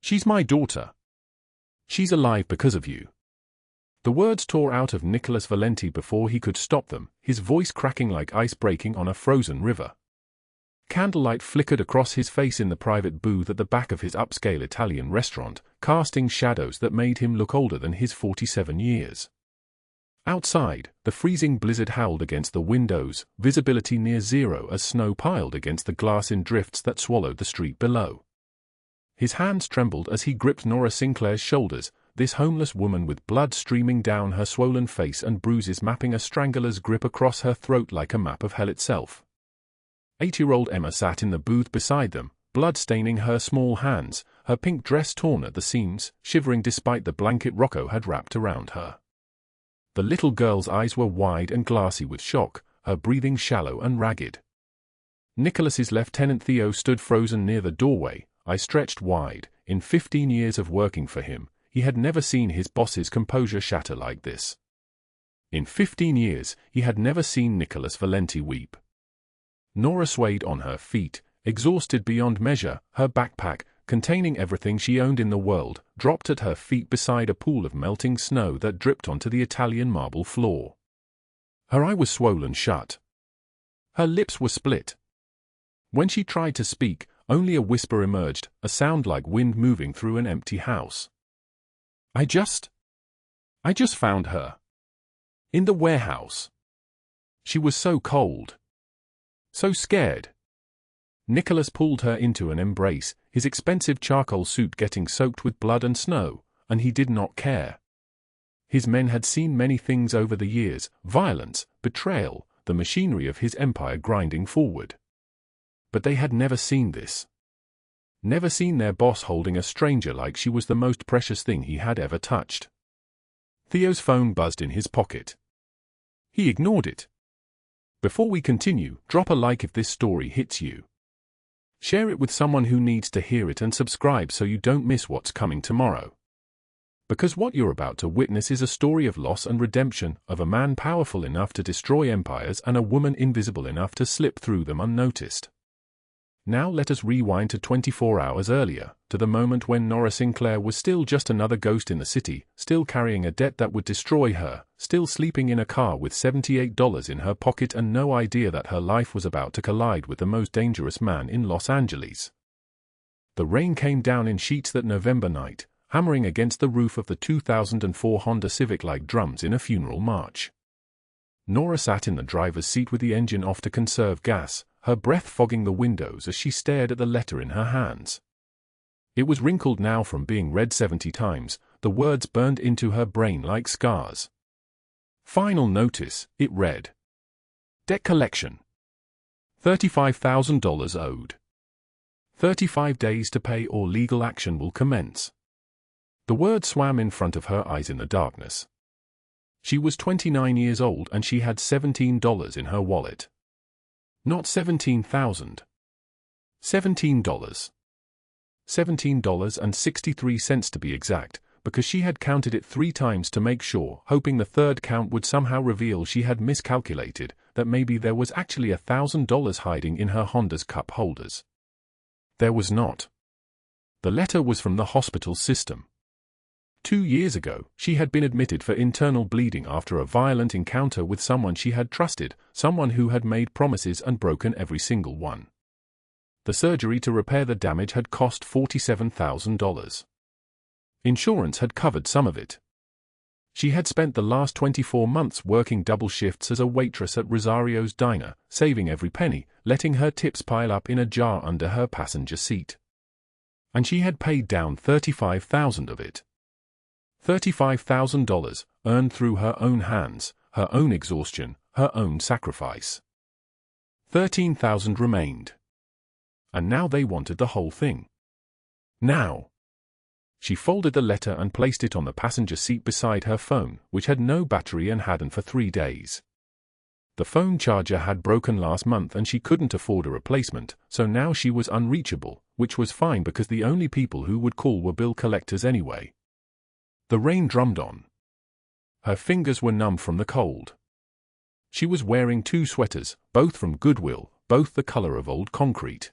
She's my daughter. She's alive because of you." The words tore out of Nicholas Valenti before he could stop them, his voice cracking like ice breaking on a frozen river. Candlelight flickered across his face in the private booth at the back of his upscale Italian restaurant, casting shadows that made him look older than his 47 years. Outside, the freezing blizzard howled against the windows, visibility near zero as snow piled against the glass in drifts that swallowed the street below. His hands trembled as he gripped Nora Sinclair's shoulders, this homeless woman with blood streaming down her swollen face and bruises mapping a strangler's grip across her throat like a map of hell itself. 8-year-old Emma sat in the booth beside them, blood staining her small hands, her pink dress torn at the seams, shivering despite the blanket Rocco had wrapped around her. The little girl's eyes were wide and glassy with shock, her breathing shallow and ragged. Nicholas's Lieutenant Theo stood frozen near the doorway, eyes stretched wide. In 15 years of working for him, he had never seen his boss's composure shatter like this. In 15 years, he had never seen Nicholas Valenti weep. Nora swayed on her feet, exhausted beyond measure, her backpack, containing everything she owned in the world, dropped at her feet beside a pool of melting snow that dripped onto the Italian marble floor. Her eye was swollen shut. Her lips were split. When she tried to speak, only a whisper emerged, a sound like wind moving through an empty house. I just found her. In the warehouse. She was so cold. So scared. Nicholas pulled her into an embrace, his expensive charcoal suit getting soaked with blood and snow, and he did not care. His men had seen many things over the years, violence, betrayal, the machinery of his empire grinding forward. But they had never seen this. Never seen their boss holding a stranger like she was the most precious thing he had ever touched. Theo's phone buzzed in his pocket. He ignored it. Before we continue, drop a like if this story hits you. Share it with someone who needs to hear it and subscribe so you don't miss what's coming tomorrow. Because what you're about to witness is a story of loss and redemption, of a man powerful enough to destroy empires and a woman invisible enough to slip through them unnoticed. Now let us rewind to 24 hours earlier, to the moment when Nora Sinclair was still just another ghost in the city, still carrying a debt that would destroy her, still sleeping in a car with $78 in her pocket and no idea that her life was about to collide with the most dangerous man in Los Angeles. The rain came down in sheets that November night, hammering against the roof of the 2004 Honda Civic like drums in a funeral march. Nora sat in the driver's seat with the engine off to conserve gas, her breath fogging the windows as she stared at the letter in her hands. It was wrinkled now from being read 70 times, the words burned into her brain like scars. Final notice, it read. Debt collection. $35,000 owed. 35 days to pay or legal action will commence. The word swam in front of her eyes in the darkness. She was 29 years old and she had $17 in her wallet. Not 17,000. $17. $17.63 to be exact, because she had counted it 3 times to make sure, hoping the third count would somehow reveal she had miscalculated, that maybe there was actually $1,000 hiding in her Honda's cup holders. There was not. The letter was from the hospital system. 2 years ago, she had been admitted for internal bleeding after a violent encounter with someone she had trusted, someone who had made promises and broken every single one. The surgery to repair the damage had cost $47,000. Insurance had covered some of it. She had spent the last 24 months working double shifts as a waitress at Rosario's diner, saving every penny, letting her tips pile up in a jar under her passenger seat. And she had paid down $35,000 of it. $35,000, earned through her own hands, her own exhaustion, her own sacrifice. $13,000 remained. And now they wanted the whole thing. Now. She folded the letter and placed it on the passenger seat beside her phone, which had no battery and hadn't for 3 days. The phone charger had broken last month and she couldn't afford a replacement, so now she was unreachable, which was fine because the only people who would call were bill collectors anyway. The rain drummed on. Her fingers were numb from the cold. She was wearing 2 sweaters, both from Goodwill, both the color of old concrete.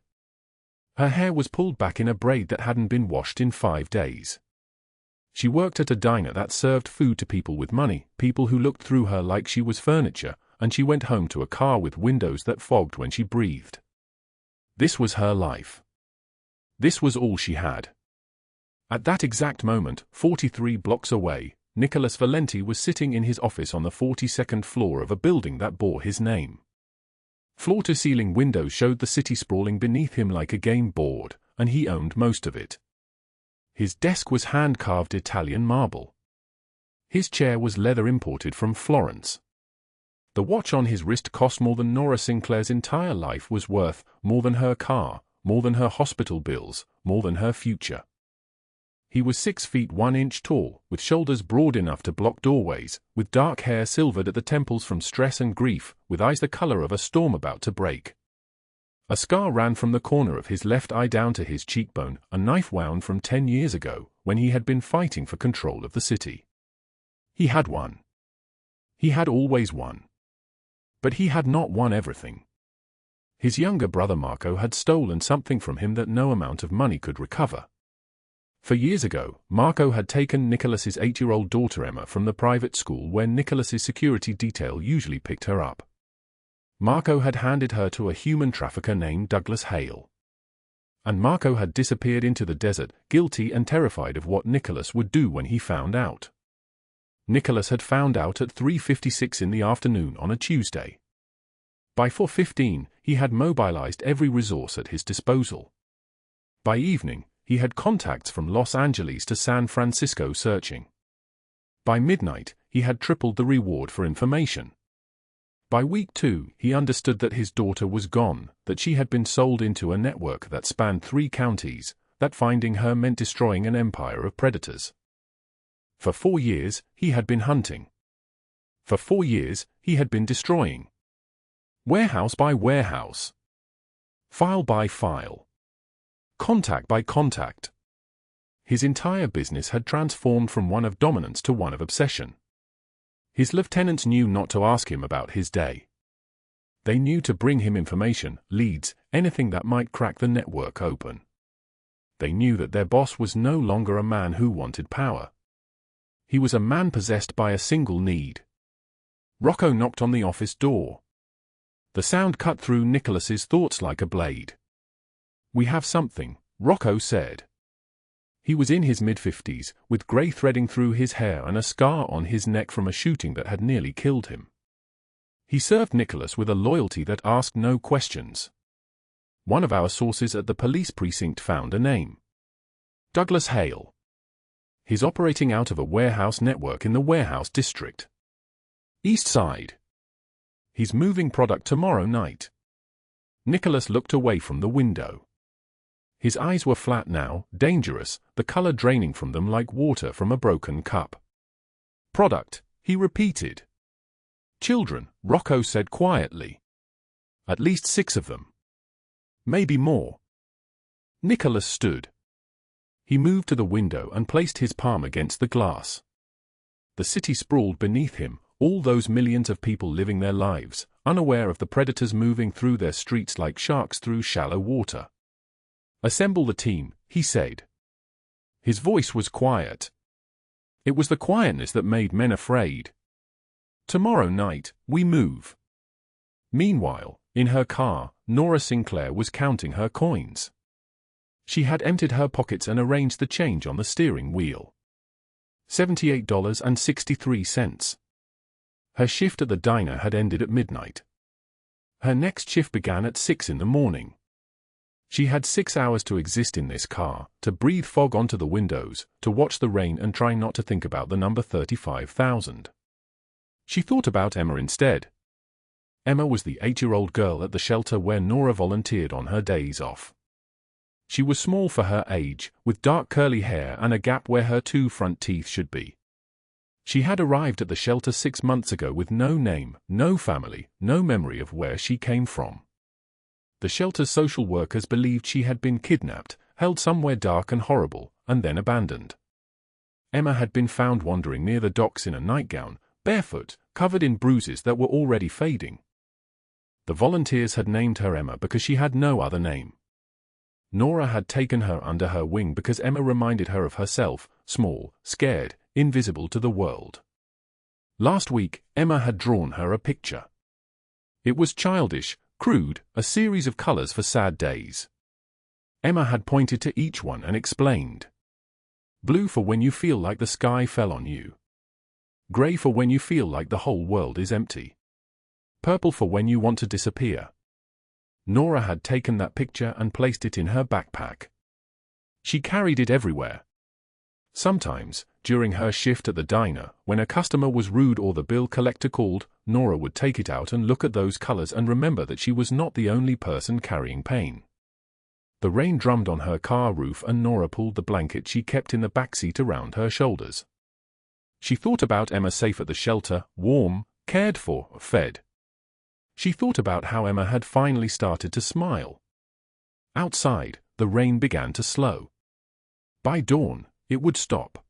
Her hair was pulled back in a braid that hadn't been washed in 5 days. She worked at a diner that served food to people with money, people who looked through her like she was furniture, and she went home to a car with windows that fogged when she breathed. This was her life. This was all she had. At that exact moment, 43 blocks away, Nicholas Valenti was sitting in his office on the 42nd floor of a building that bore his name. Floor-to-ceiling windows showed the city sprawling beneath him like a game board, and he owned most of it. His desk was hand-carved Italian marble. His chair was leather imported from Florence. The watch on his wrist cost more than Nora Sinclair's entire life was worth, more than her car, more than her hospital bills, more than her future. He was 6 feet 1 inch tall, with shoulders broad enough to block doorways, with dark hair silvered at the temples from stress and grief, with eyes the color of a storm about to break. A scar ran from the corner of his left eye down to his cheekbone, a knife wound from 10 years ago, when he had been fighting for control of the city. He had won. He had always won. But he had not won everything. His younger brother Marco had stolen something from him that no amount of money could recover. For years ago, Marco had taken Nicholas's 8-year-old daughter Emma from the private school where Nicholas's security detail usually picked her up. Marco had handed her to a human trafficker named Douglas Hale. And Marco had disappeared into the desert, guilty and terrified of what Nicholas would do when he found out. Nicholas had found out at 3:56 in the afternoon on a Tuesday. By 4:15, he had mobilized every resource at his disposal. By evening, he had contacts from Los Angeles to San Francisco searching. By midnight, he had tripled the reward for information. By week 2, he understood that his daughter was gone, that she had been sold into a network that spanned 3 counties, that finding her meant destroying an empire of predators. For 4 years, he had been hunting. For 4 years, he had been destroying. Warehouse by warehouse. File by file. Contact by contact. His entire business had transformed from one of dominance to one of obsession. His lieutenants knew not to ask him about his day. They knew to bring him information, leads, anything that might crack the network open. They knew that their boss was no longer a man who wanted power. He was a man possessed by a single need. Rocco knocked on the office door. The sound cut through Nicholas's thoughts like a blade. "We have something," Rocco said. He was in his mid-50s, with grey threading through his hair and a scar on his neck from a shooting that had nearly killed him. He served Nicholas with a loyalty that asked no questions. One of our sources at the police precinct found a name. Douglas Hale. He's operating out of a warehouse network in the warehouse district. East Side. He's moving product tomorrow night. Nicholas looked away from the window. His eyes were flat now, dangerous, the color draining from them like water from a broken cup. Product, he repeated. Children, Rocco said quietly. At least 6 of them. Maybe more. Nicholas stood. He moved to the window and placed his palm against the glass. The city sprawled beneath him, all those millions of people living their lives, unaware of the predators moving through their streets like sharks through shallow water. "Assemble the team," he said. His voice was quiet. It was the quietness that made men afraid. "Tomorrow night, we move." Meanwhile, in her car, Nora Sinclair was counting her coins. She had emptied her pockets and arranged the change on the steering wheel. $78.63. Her shift at the diner had ended at midnight. Her next shift began at 6 in the morning. She had 6 hours to exist in this car, to breathe fog onto the windows, to watch the rain and try not to think about the number 35,000. She thought about Emma instead. Emma was the 8-year-old girl at the shelter where Nora volunteered on her days off. She was small for her age, with dark curly hair and a gap where her 2 front teeth should be. She had arrived at the shelter 6 months ago with no name, no family, no memory of where she came from. The shelter's social workers believed she had been kidnapped, held somewhere dark and horrible, and then abandoned. Emma had been found wandering near the docks in a nightgown, barefoot, covered in bruises that were already fading. The volunteers had named her Emma because she had no other name. Nora had taken her under her wing because Emma reminded her of herself, small, scared, invisible to the world. Last week, Emma had drawn her a picture. It was childish, crude, a series of colors for sad days. Emma had pointed to each one and explained. Blue for when you feel like the sky fell on you. Gray for when you feel like the whole world is empty. Purple for when you want to disappear. Nora had taken that picture and placed it in her backpack. She carried it everywhere. Sometimes, during her shift at the diner, when a customer was rude or the bill collector called, Nora would take it out and look at those colors and remember that she was not the only person carrying pain. The rain drummed on her car roof and Nora pulled the blanket she kept in the backseat around her shoulders. She thought about Emma safe at the shelter, warm, cared for, fed. She thought about how Emma had finally started to smile. Outside, the rain began to slow. By dawn, it would stop.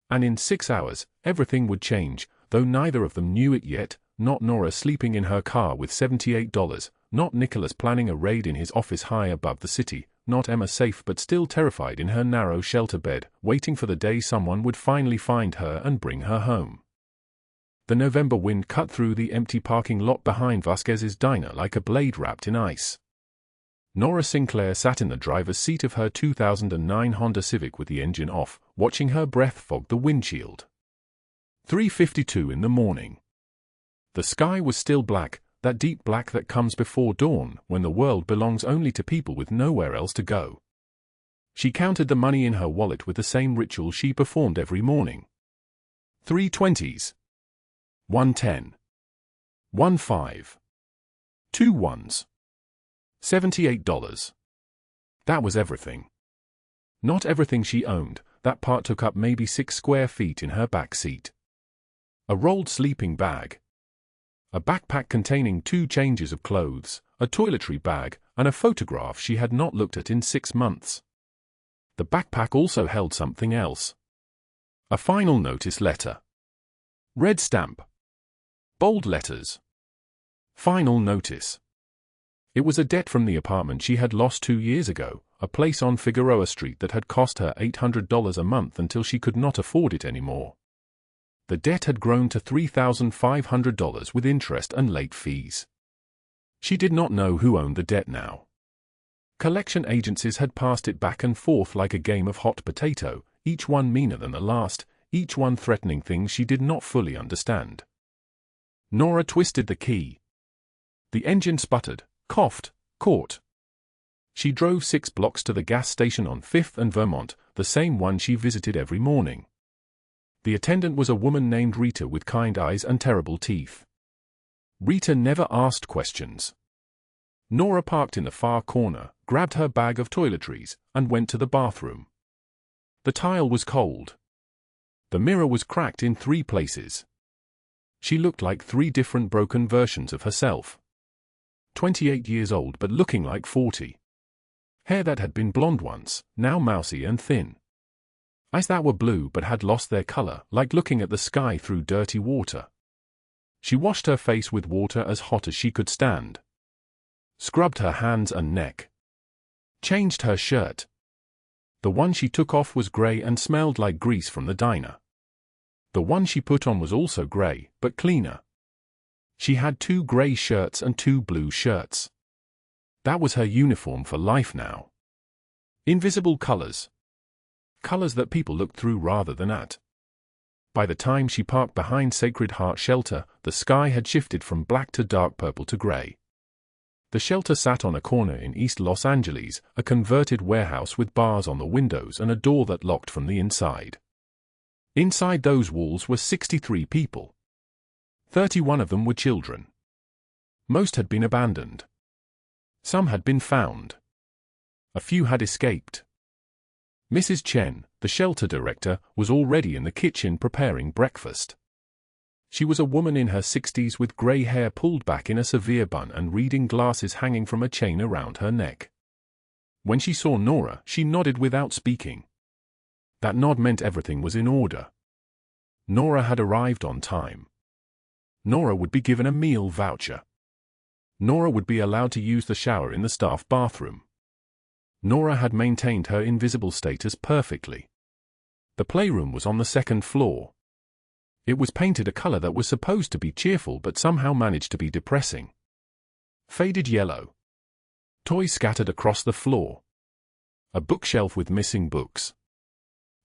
And in 6 hours, everything would change, though neither of them knew it yet, not Nora sleeping in her car with $78, not Nicholas planning a raid in his office high above the city, not Emma safe but still terrified in her narrow shelter bed, waiting for the day someone would finally find her and bring her home. The November wind cut through the empty parking lot behind Vasquez's diner like a blade wrapped in ice. Nora Sinclair sat in the driver's seat of her 2009 Honda Civic with the engine off, watching her breath fog the windshield. 3:52 in the morning. The sky was still black, that deep black that comes before dawn when the world belongs only to people with nowhere else to go. She counted the money in her wallet with the same ritual she performed every morning. 3 20s. 1 10. 1 5. 2 1s. $78. That was everything. Not everything she owned, that part took up maybe 6 square feet in her back seat. A rolled sleeping bag. A backpack containing 2 changes of clothes, a toiletry bag, and a photograph she had not looked at in 6 months. The backpack also held something else. A final notice letter. Red stamp. Bold letters. Final notice. It was a debt from the apartment she had lost 2 years ago, a place on Figueroa Street that had cost her $800 a month until she could not afford it anymore. The debt had grown to $3,500 with interest and late fees. She did not know who owned the debt now. Collection agencies had passed it back and forth like a game of hot potato, each one meaner than the last, each one threatening things she did not fully understand. Nora twisted the key. The engine sputtered, coughed, caught. She drove 6 blocks to the gas station on 5th and Vermont, the same one she visited every morning. The attendant was a woman named Rita with kind eyes and terrible teeth. Rita never asked questions. Nora parked in the far corner, grabbed her bag of toiletries, and went to the bathroom. The tile was cold. The mirror was cracked in 3 places. She looked like 3 different broken versions of herself. 28 years old but looking like 40. Hair that had been blonde once, now mousy and thin. Eyes that were blue but had lost their color, like looking at the sky through dirty water. She washed her face with water as hot as she could stand. Scrubbed her hands and neck. Changed her shirt. The one she took off was gray and smelled like grease from the diner. The one she put on was also gray, but cleaner. She had 2 gray shirts and 2 blue shirts. That was her uniform for life now. Invisible colors. Colors that people looked through rather than at. By the time she parked behind Sacred Heart Shelter, the sky had shifted from black to dark purple to gray. The shelter sat on a corner in East Los Angeles, a converted warehouse with bars on the windows and a door that locked from the inside. Inside those walls were 63 people. 31 of them were children. Most had been abandoned. Some had been found. A few had escaped. Mrs. Chen, the shelter director, was already in the kitchen preparing breakfast. She was a woman in her 60s with gray hair pulled back in a severe bun and reading glasses hanging from a chain around her neck. When she saw Nora, she nodded without speaking. That nod meant everything was in order. Nora had arrived on time. Nora would be given a meal voucher. Nora would be allowed to use the shower in the staff bathroom. Nora had maintained her invisible status perfectly. The playroom was on the second floor. It was painted a color that was supposed to be cheerful but somehow managed to be depressing. Faded yellow. Toys scattered across the floor. A bookshelf with missing books.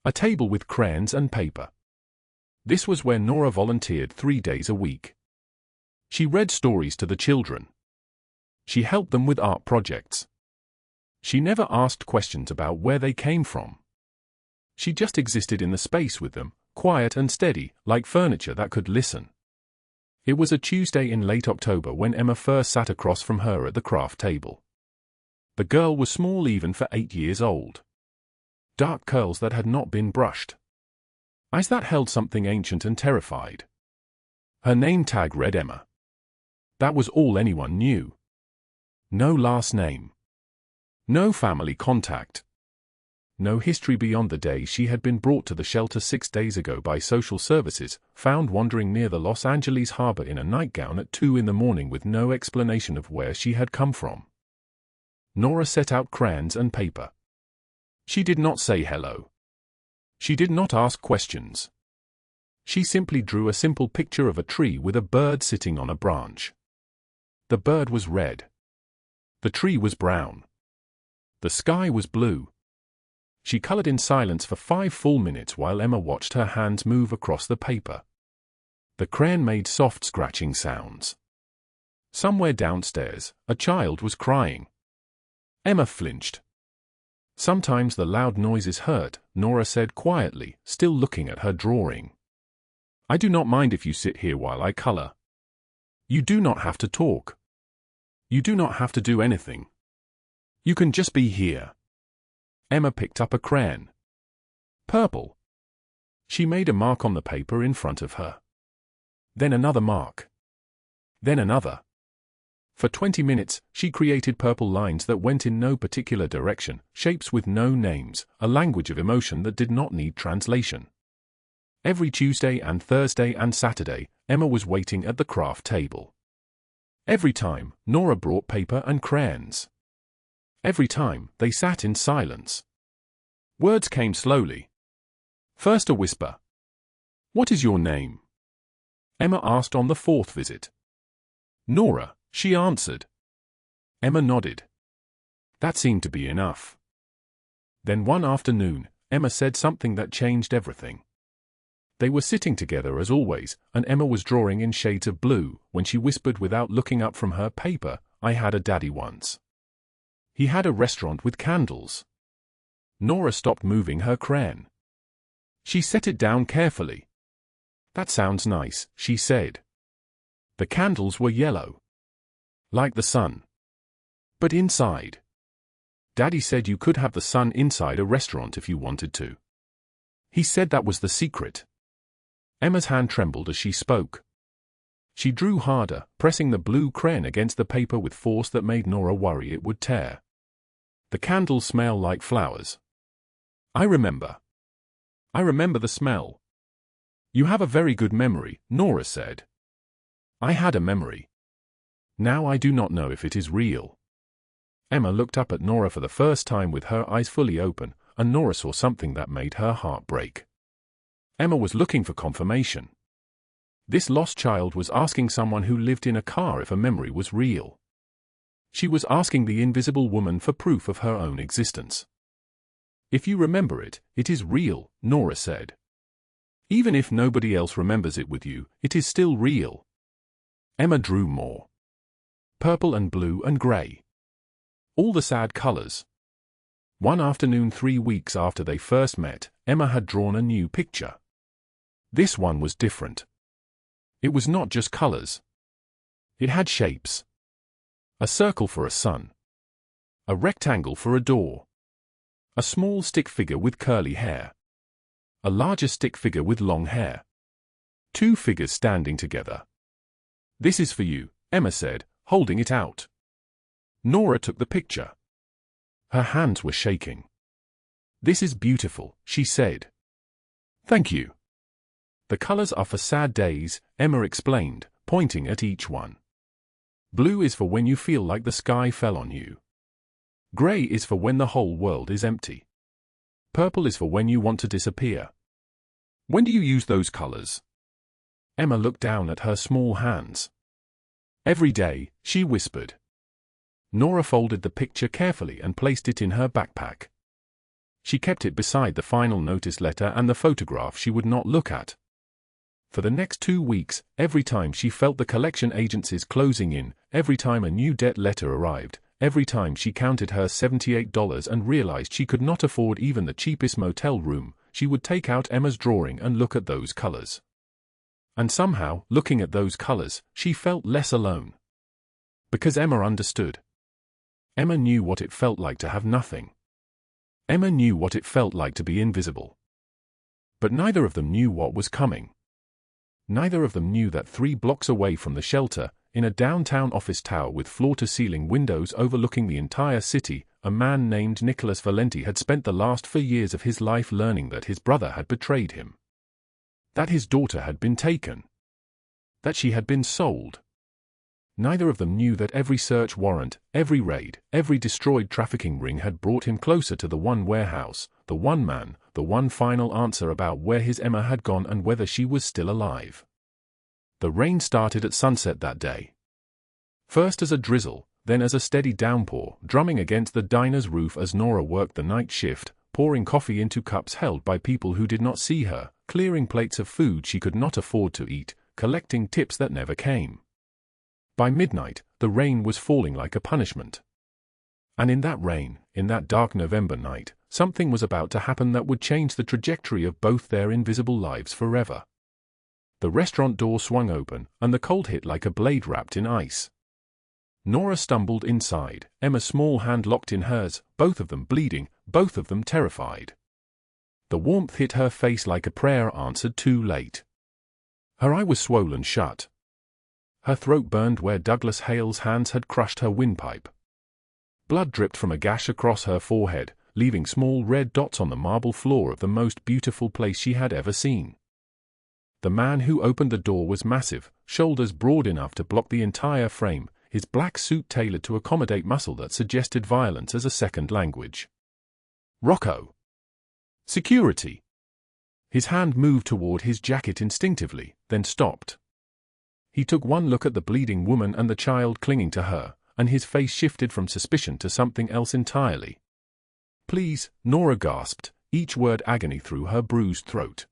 A table with crayons and paper. This was where Nora volunteered 3 days a week. She read stories to the children. She helped them with art projects. She never asked questions about where they came from. She just existed in the space with them, quiet and steady, like furniture that could listen. It was a Tuesday in late October when Emma first sat across from her at the craft table. The girl was small even for 8 years old. Dark curls that had not been brushed. Eyes that held something ancient and terrified. Her name tag read Emma. That was all anyone knew. No last name. No family contact. No history beyond the day she had been brought to the shelter 6 days ago by social services, found wandering near the Los Angeles harbor in a nightgown at 2 in the morning with no explanation of where she had come from. Nora set out crayons and paper. She did not say hello. She did not ask questions. She simply drew a simple picture of a tree with a bird sitting on a branch. The bird was red. The tree was brown. The sky was blue. She colored in silence for 5 full minutes while Emma watched her hands move across the paper. The crayon made soft scratching sounds. Somewhere downstairs, a child was crying. Emma flinched. Sometimes the loud noises hurt, Nora said quietly, still looking at her drawing. I do not mind if you sit here while I color. You do not have to talk. You do not have to do anything. You can just be here. Emma picked up a crayon. Purple. She made a mark on the paper in front of her. Then another mark. Then another. For 20 minutes, she created purple lines that went in no particular direction, shapes with no names, a language of emotion that did not need translation. Every Tuesday and Thursday and Saturday, Emma was waiting at the craft table. Every time, Nora brought paper and crayons. Every time, they sat in silence. Words came slowly. First a whisper. What is your name? Emma asked on the 4th visit. Nora, she answered. Emma nodded. That seemed to be enough. Then one afternoon, Emma said something that changed everything. They were sitting together as always, and Emma was drawing in shades of blue, when she whispered without looking up from her paper, I had a daddy once. He had a restaurant with candles. Nora stopped moving her crayon. She set it down carefully. That sounds nice, she said. The candles were yellow. Like the sun. But inside. Daddy said you could have the sun inside a restaurant if you wanted to. He said that was the secret. Emma's hand trembled as she spoke. She drew harder, pressing the blue crayon against the paper with force that made Nora worry it would tear. The candles smell like flowers. I remember. I remember the smell. You have a very good memory, Nora said. I had a memory. Now I do not know if it is real. Emma looked up at Nora for the first time with her eyes fully open, and Nora saw something that made her heart break. Emma was looking for confirmation. This lost child was asking someone who lived in a car if a memory was real. She was asking the invisible woman for proof of her own existence. If you remember it, it is real, Nora said. Even if nobody else remembers it with you, it is still real. Emma drew more. Purple and blue and grey. All the sad colors. One afternoon 3 weeks after they first met, Emma had drawn a new picture. This one was different. It was not just colors. It had shapes. A circle for a sun. A rectangle for a door. A small stick figure with curly hair. A larger stick figure with long hair. 2 figures standing together. This is for you, Emma said, holding it out. Nora took the picture. Her hands were shaking. This is beautiful, she said. Thank you. The colors are for sad days, Emma explained, pointing at each one. Blue is for when you feel like the sky fell on you. Gray is for when the whole world is empty. Purple is for when you want to disappear. When do you use those colors? Emma looked down at her small hands. Every day, she whispered. Nora folded the picture carefully and placed it in her backpack. She kept it beside the final notice letter and the photograph she would not look at. For the next 2 weeks, every time she felt the collection agencies closing in, every time a new debt letter arrived, every time she counted her $78 and realized she could not afford even the cheapest motel room, she would take out Emma's drawing and look at those colors. And somehow, looking at those colors, she felt less alone. Because Emma understood. Emma knew what it felt like to have nothing. Emma knew what it felt like to be invisible. But neither of them knew what was coming. Neither of them knew that 3 blocks away from the shelter, in a downtown office tower with floor-to-ceiling windows overlooking the entire city, a man named Nicholas Valenti had spent the last 4 years of his life learning that his brother had betrayed him. That his daughter had been taken. That she had been sold. Neither of them knew that every search warrant, every raid, every destroyed trafficking ring had brought him closer to the one warehouse, the one man, the one final answer about where his Emma had gone and whether she was still alive. The rain started at sunset that day. First as a drizzle, then as a steady downpour, drumming against the diner's roof as Nora worked the night shift, pouring coffee into cups held by people who did not see her, clearing plates of food she could not afford to eat, collecting tips that never came. By midnight, the rain was falling like a punishment. And in that rain, in that dark November night, something was about to happen that would change the trajectory of both their invisible lives forever. The restaurant door swung open, and the cold hit like a blade wrapped in ice. Nora stumbled inside, Emma's small hand locked in hers, both of them bleeding, both of them terrified. The warmth hit her face like a prayer answered too late. Her eye was swollen shut. Her throat burned where Douglas Hale's hands had crushed her windpipe. Blood dripped from a gash across her forehead, leaving small red dots on the marble floor of the most beautiful place she had ever seen. The man who opened the door was massive, shoulders broad enough to block the entire frame, his black suit tailored to accommodate muscle that suggested violence as a second language. Rocco. Security. His hand moved toward his jacket instinctively, then stopped. He took one look at the bleeding woman and the child clinging to her, and his face shifted from suspicion to something else entirely. Please, Nora gasped, each word agony through her bruised throat.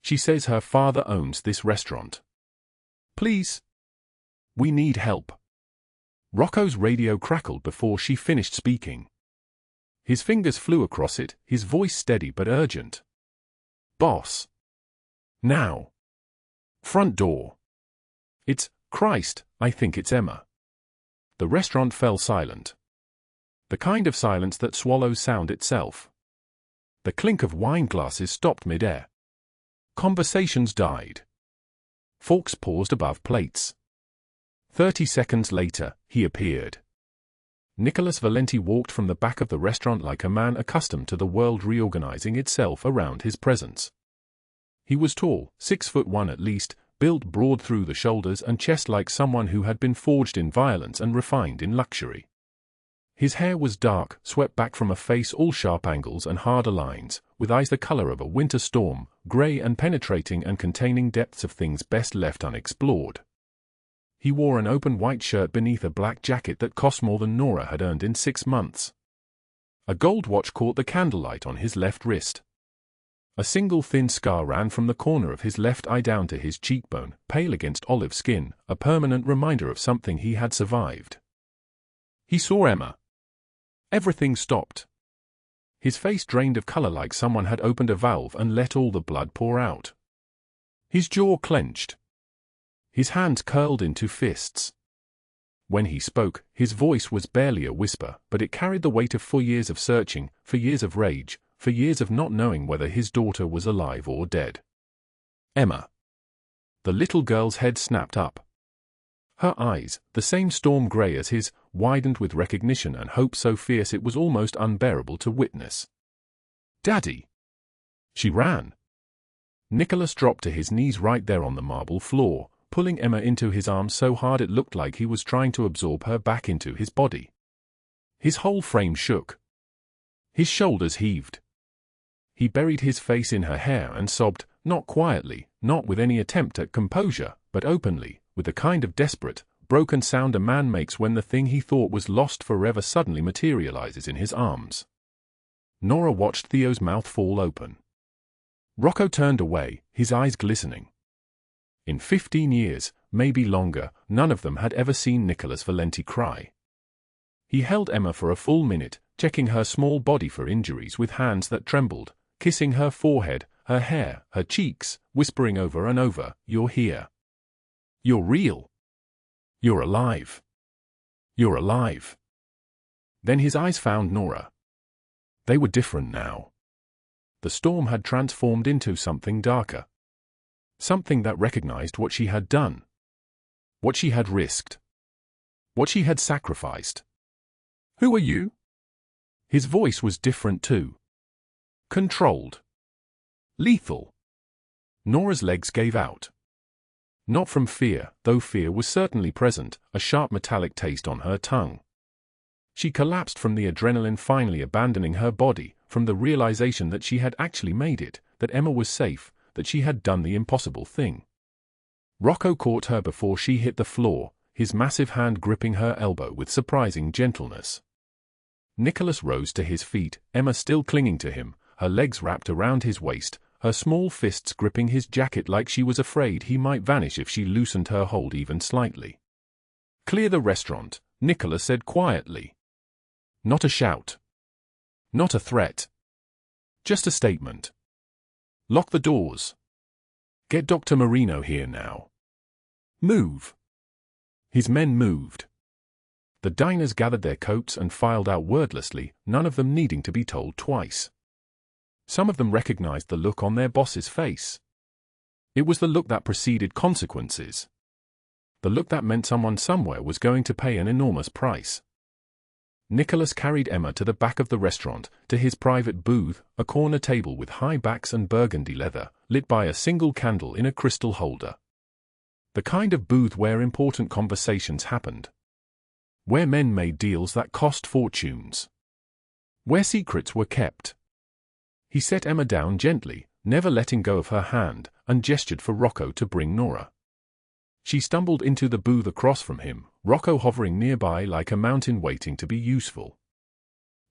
She says her father owns this restaurant. Please. We need help. Rocco's radio crackled before she finished speaking. His fingers flew across it, his voice steady but urgent. Boss. Now. Front door. It's, Christ, I think it's Emma. The restaurant fell silent. The kind of silence that swallows sound itself. The clink of wine glasses stopped mid-air. Conversations died. Forks paused above plates. 30 seconds later, he appeared. Nicholas Valenti walked from the back of the restaurant like a man accustomed to the world reorganizing itself around his presence. He was tall, 6'1" at least, built broad through the shoulders and chest like someone who had been forged in violence and refined in luxury. His hair was dark, swept back from a face all sharp angles and harder lines, with eyes the color of a winter storm, gray and penetrating and containing depths of things best left unexplored. He wore an open white shirt beneath a black jacket that cost more than Nora had earned in 6 months. A gold watch caught the candlelight on his left wrist. A single thin scar ran from the corner of his left eye down to his cheekbone, pale against olive skin, a permanent reminder of something he had survived. He saw Emma. Everything stopped. His face drained of color like someone had opened a valve and let all the blood pour out. His jaw clenched. His hands curled into fists. When he spoke, his voice was barely a whisper, but it carried the weight of 4 years of searching, 4 years of rage, 4 years of not knowing whether his daughter was alive or dead. Emma. The little girl's head snapped up. Her eyes, the same storm gray as his, widened with recognition and hope so fierce it was almost unbearable to witness. Daddy! She ran. Nicholas dropped to his knees right there on the marble floor, pulling Emma into his arms so hard it looked like he was trying to absorb her back into his body. His whole frame shook. His shoulders heaved. He buried his face in her hair and sobbed, not quietly, not with any attempt at composure, but openly, with the kind of desperate, broken sound a man makes when the thing he thought was lost forever suddenly materializes in his arms. Nora watched Theo's mouth fall open. Rocco turned away, his eyes glistening. In 15 years, maybe longer, none of them had ever seen Nicholas Valenti cry. He held Emma for a full minute, checking her small body for injuries with hands that trembled, kissing her forehead, her hair, her cheeks, whispering over and over, "You're here. You're real. You're alive. You're alive." Then his eyes found Nora. They were different now. The storm had transformed into something darker. Something that recognized what she had done. What she had risked. What she had sacrificed. "Who are you?" His voice was different too. Controlled. Lethal. Nora's legs gave out. Not from fear, though fear was certainly present, a sharp metallic taste on her tongue. She collapsed from the adrenaline finally abandoning her body, from the realization that she had actually made it, that Emma was safe, that she had done the impossible thing. Rocco caught her before she hit the floor, his massive hand gripping her elbow with surprising gentleness. Nicholas rose to his feet, Emma still clinging to him, her legs wrapped around his waist, her small fists gripping his jacket like she was afraid he might vanish if she loosened her hold even slightly. "Clear the restaurant," Nicholas said quietly. Not a shout. Not a threat. Just a statement. "Lock the doors. Get Dr. Marino here now. Move." His men moved. The diners gathered their coats and filed out wordlessly, none of them needing to be told twice. Some of them recognized the look on their boss's face. It was the look that preceded consequences. The look that meant someone somewhere was going to pay an enormous price. Nicholas carried Emma to the back of the restaurant, to his private booth, a corner table with high backs and burgundy leather, lit by a single candle in a crystal holder. The kind of booth where important conversations happened. Where men made deals that cost fortunes. Where secrets were kept. He set Emma down gently, never letting go of her hand, and gestured for Rocco to bring Nora. She stumbled into the booth across from him, Rocco hovering nearby like a mountain waiting to be useful.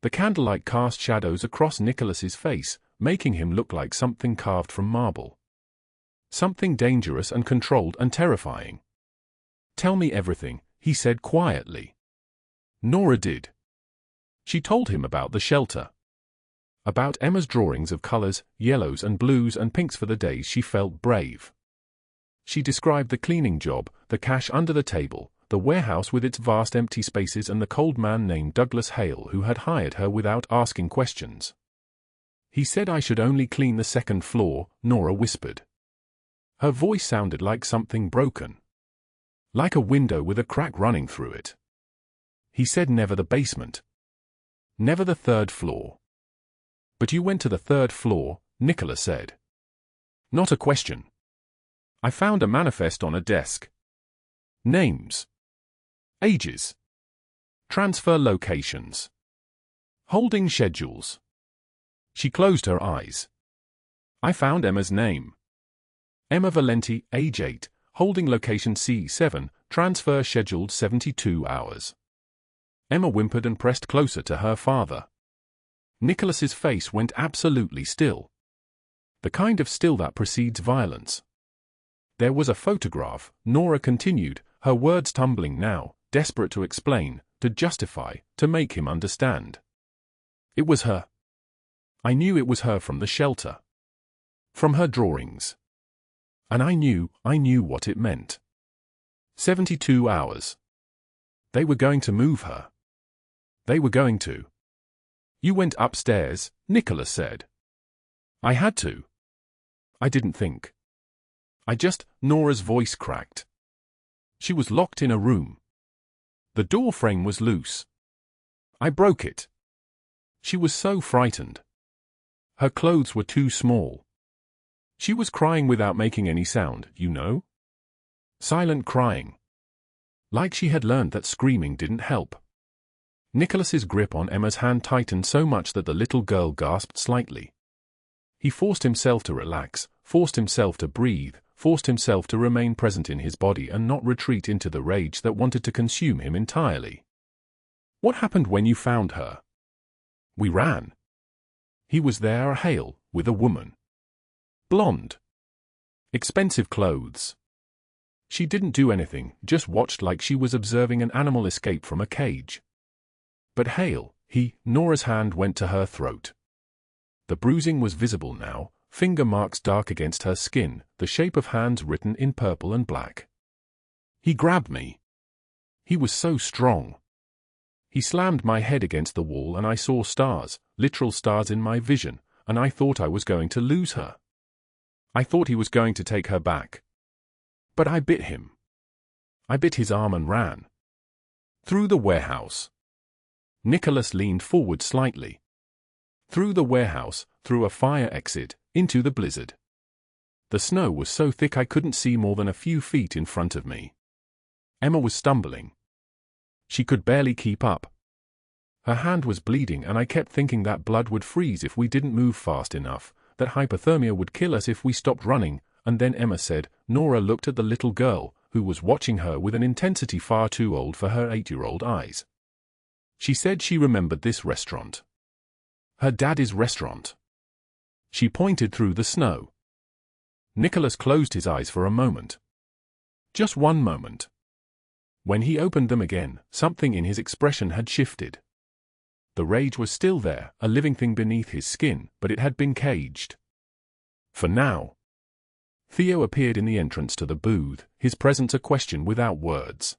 The candlelight cast shadows across Nicholas's face, making him look like something carved from marble. Something dangerous and controlled and terrifying. "Tell me everything," he said quietly. Nora did. She told him about the shelter. About Emma's drawings of colors, yellows and blues and pinks for the days she felt brave. She described the cleaning job, the cash under the table, the warehouse with its vast empty spaces and the cold man named Douglas Hale who had hired her without asking questions. "He said I should only clean the second floor," Nora whispered. Her voice sounded like something broken. Like a window with a crack running through it. "He said never the basement. Never the third floor." "But you went to the third floor," Nicholas said. "Not a question. I found a manifest on a desk. Names. Ages. Transfer locations. Holding schedules." She closed her eyes. "I found Emma's name. Emma Valenti, age 8, holding location C7, transfer scheduled 72 hours. Emma whimpered and pressed closer to her father. Nicholas's face went absolutely still. The kind of still that precedes violence. "There was a photograph," Nora continued, her words tumbling now, desperate to explain, to justify, to make him understand. "It was her. I knew it was her from the shelter. From her drawings. And I knew what it meant. 72 hours. They were going to move her. They were going to." "You went upstairs," Nicholas said. "I had to. I didn't think. Nora's voice cracked. She was locked in a room. The door frame was loose. I broke it. She was so frightened. Her clothes were too small. She was crying without making any sound, you know? Silent crying. Like she had learned that screaming didn't help. Nicholas's grip on Emma's hand tightened so much that the little girl gasped slightly. He forced himself to relax, forced himself to breathe, forced himself to remain present in his body and not retreat into the rage that wanted to consume him entirely. What happened when you found her? We ran. He was there, Hale, with a woman. Blonde. Expensive clothes. She didn't do anything, just watched like she was observing an animal escape from a cage. But Hale, Nora's hand went to her throat. The bruising was visible now, finger marks dark against her skin, the shape of hands written in purple and black. He grabbed me. He was so strong. He slammed my head against the wall and I saw stars, literal stars in my vision, and I thought I was going to lose her. I thought he was going to take her back. But I bit him. I bit his arm and ran. Through the warehouse. Nicholas leaned forward slightly. Through the warehouse, through a fire exit, into the blizzard. The snow was so thick I couldn't see more than a few feet in front of me. Emma was stumbling. She could barely keep up. Her hand was bleeding and I kept thinking that blood would freeze if we didn't move fast enough, that hypothermia would kill us if we stopped running, and then Emma said, Nora looked at the little girl, who was watching her with an intensity far too old for her 8-year-old eyes. She said she remembered this restaurant. Her daddy's restaurant. She pointed through the snow. Nicholas closed his eyes for a moment. Just one moment. When he opened them again, something in his expression had shifted. The rage was still there, a living thing beneath his skin, but it had been caged. For now. Theo appeared in the entrance to the booth, his presence a question without words.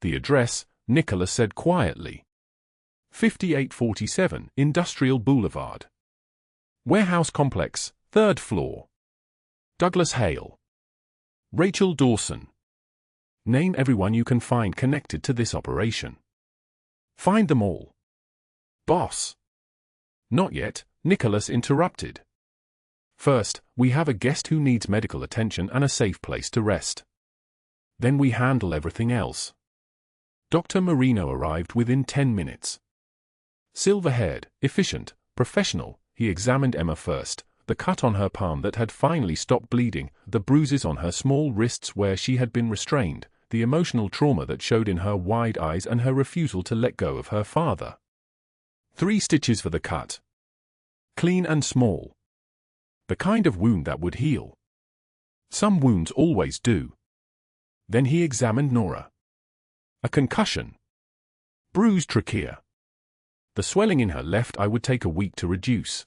The address, Nicholas said quietly. 5847 Industrial Boulevard. Warehouse Complex, 3rd floor. Douglas Hale. Rachel Dawson. Name everyone you can find connected to this operation. Find them all. Boss. Not yet, Nicholas interrupted. First, we have a guest who needs medical attention and a safe place to rest. Then we handle everything else. Dr. Marino arrived within 10 minutes. Silver-haired, efficient, professional, he examined Emma first, the cut on her palm that had finally stopped bleeding, the bruises on her small wrists where she had been restrained, the emotional trauma that showed in her wide eyes and her refusal to let go of her father. 3 stitches for the cut. Clean and small. The kind of wound that would heal. Some wounds always do. Then he examined Nora. A concussion. Bruised trachea. The swelling in her left eye would take a week to reduce.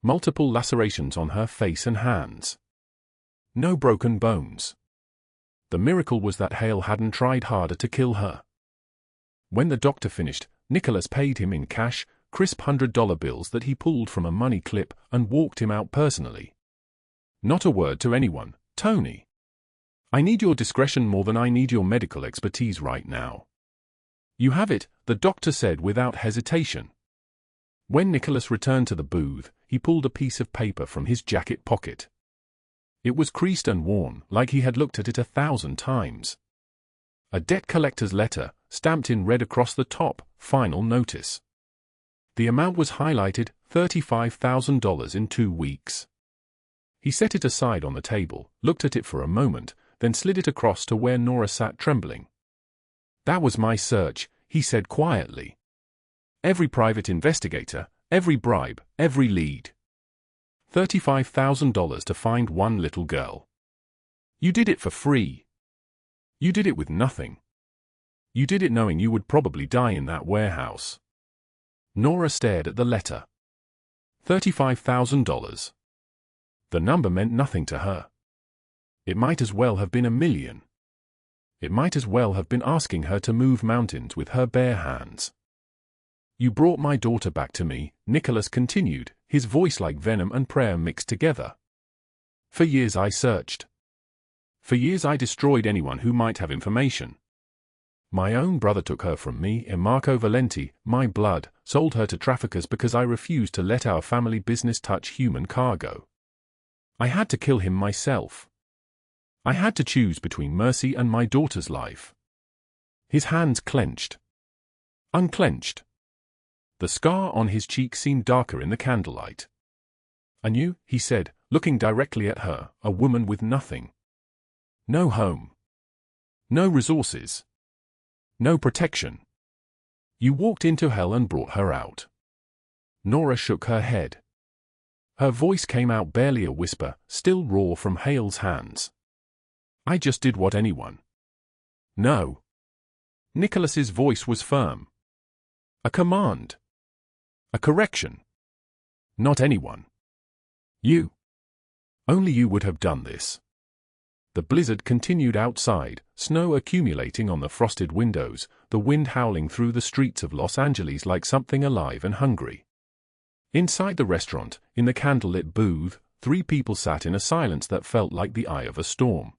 Multiple lacerations on her face and hands. No broken bones. The miracle was that Hale hadn't tried harder to kill her. When the doctor finished, Nicholas paid him in cash, crisp $100 bills that he pulled from a money clip, and walked him out personally. Not a word to anyone, Tony. I need your discretion more than I need your medical expertise right now. You have it, the doctor said without hesitation. When Nicholas returned to the booth, he pulled a piece of paper from his jacket pocket. It was creased and worn, like he had looked at it 1,000 times. A debt collector's letter, stamped in red across the top, final notice. The amount was highlighted, $35,000 in 2 weeks. He set it aside on the table, looked at it for a moment, then slid it across to where Nora sat trembling. That was my search, he said quietly. Every private investigator, every bribe, every lead. $35,000 to find one little girl. You did it for free. You did it with nothing. You did it knowing you would probably die in that warehouse. Nora stared at the letter. $35,000. The number meant nothing to her. It might as well have been $1 million. It might as well have been asking her to move mountains with her bare hands. You brought my daughter back to me, Nicholas continued, his voice like venom and prayer mixed together. For years I searched. For years I destroyed anyone who might have information. My own brother took her from me, and Marco Valenti, my blood, sold her to traffickers because I refused to let our family business touch human cargo. I had to kill him myself. I had to choose between mercy and my daughter's life. His hands clenched. unclenched. The scar on his cheek seemed darker in the candlelight. "And you," he said, looking directly at her, "a woman with nothing. No home. No resources. No protection. You walked into hell and brought her out." Nora shook her head. Her voice came out barely a whisper, still raw from Hale's hands. "I just did what anyone." "No." Nicholas's voice was firm. "A command. A correction. Not anyone. You. Only you would have done this." The blizzard continued outside, snow accumulating on the frosted windows, the wind howling through the streets of Los Angeles like something alive and hungry. Inside the restaurant, in the candlelit booth, 3 people sat in a silence that felt like the eye of a storm.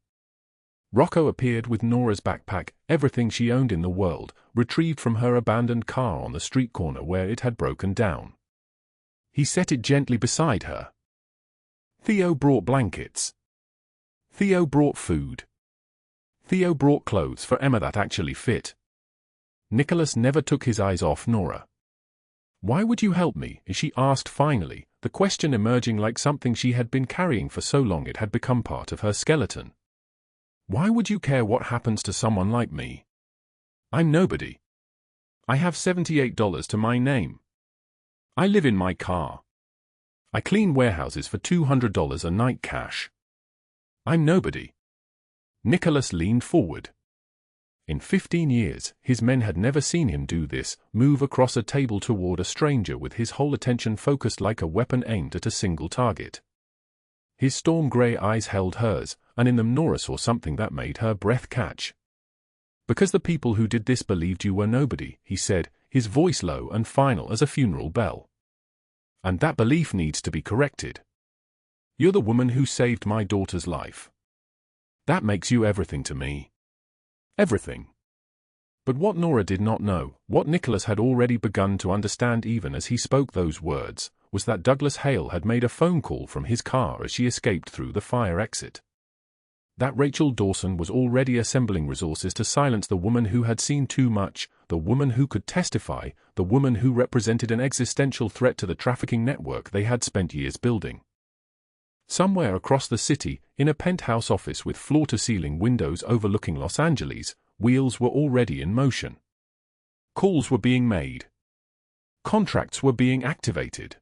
Rocco appeared with Nora's backpack, everything she owned in the world, retrieved from her abandoned car on the street corner where it had broken down. He set it gently beside her. Theo brought blankets. Theo brought food. Theo brought clothes for Emma that actually fit. Nicholas never took his eyes off Nora. "Why would you help me?" she asked finally, the question emerging like something she had been carrying for so long it had become part of her skeleton. "Why would you care what happens to someone like me? I'm nobody. I have $78 to my name. I live in my car. I clean warehouses for $200 a night cash. I'm nobody." Nicholas leaned forward. In 15 years, his men had never seen him do this, move across a table toward a stranger with his whole attention focused like a weapon aimed at a single target. His storm-gray eyes held hers, and in them Nora saw something that made her breath catch. "Because the people who did this believed you were nobody," he said, his voice low and final as a funeral bell. "And that belief needs to be corrected. You're the woman who saved my daughter's life. That makes you everything to me. Everything." But what Nora did not know, what Nicholas had already begun to understand even as he spoke those words, was that Douglas Hale had made a phone call from his car as she escaped through the fire exit. That Rachel Dawson was already assembling resources to silence the woman who had seen too much, the woman who could testify, the woman who represented an existential threat to the trafficking network they had spent years building. Somewhere across the city, in a penthouse office with floor-to-ceiling windows overlooking Los Angeles, wheels were already in motion. Calls were being made. Contracts were being activated.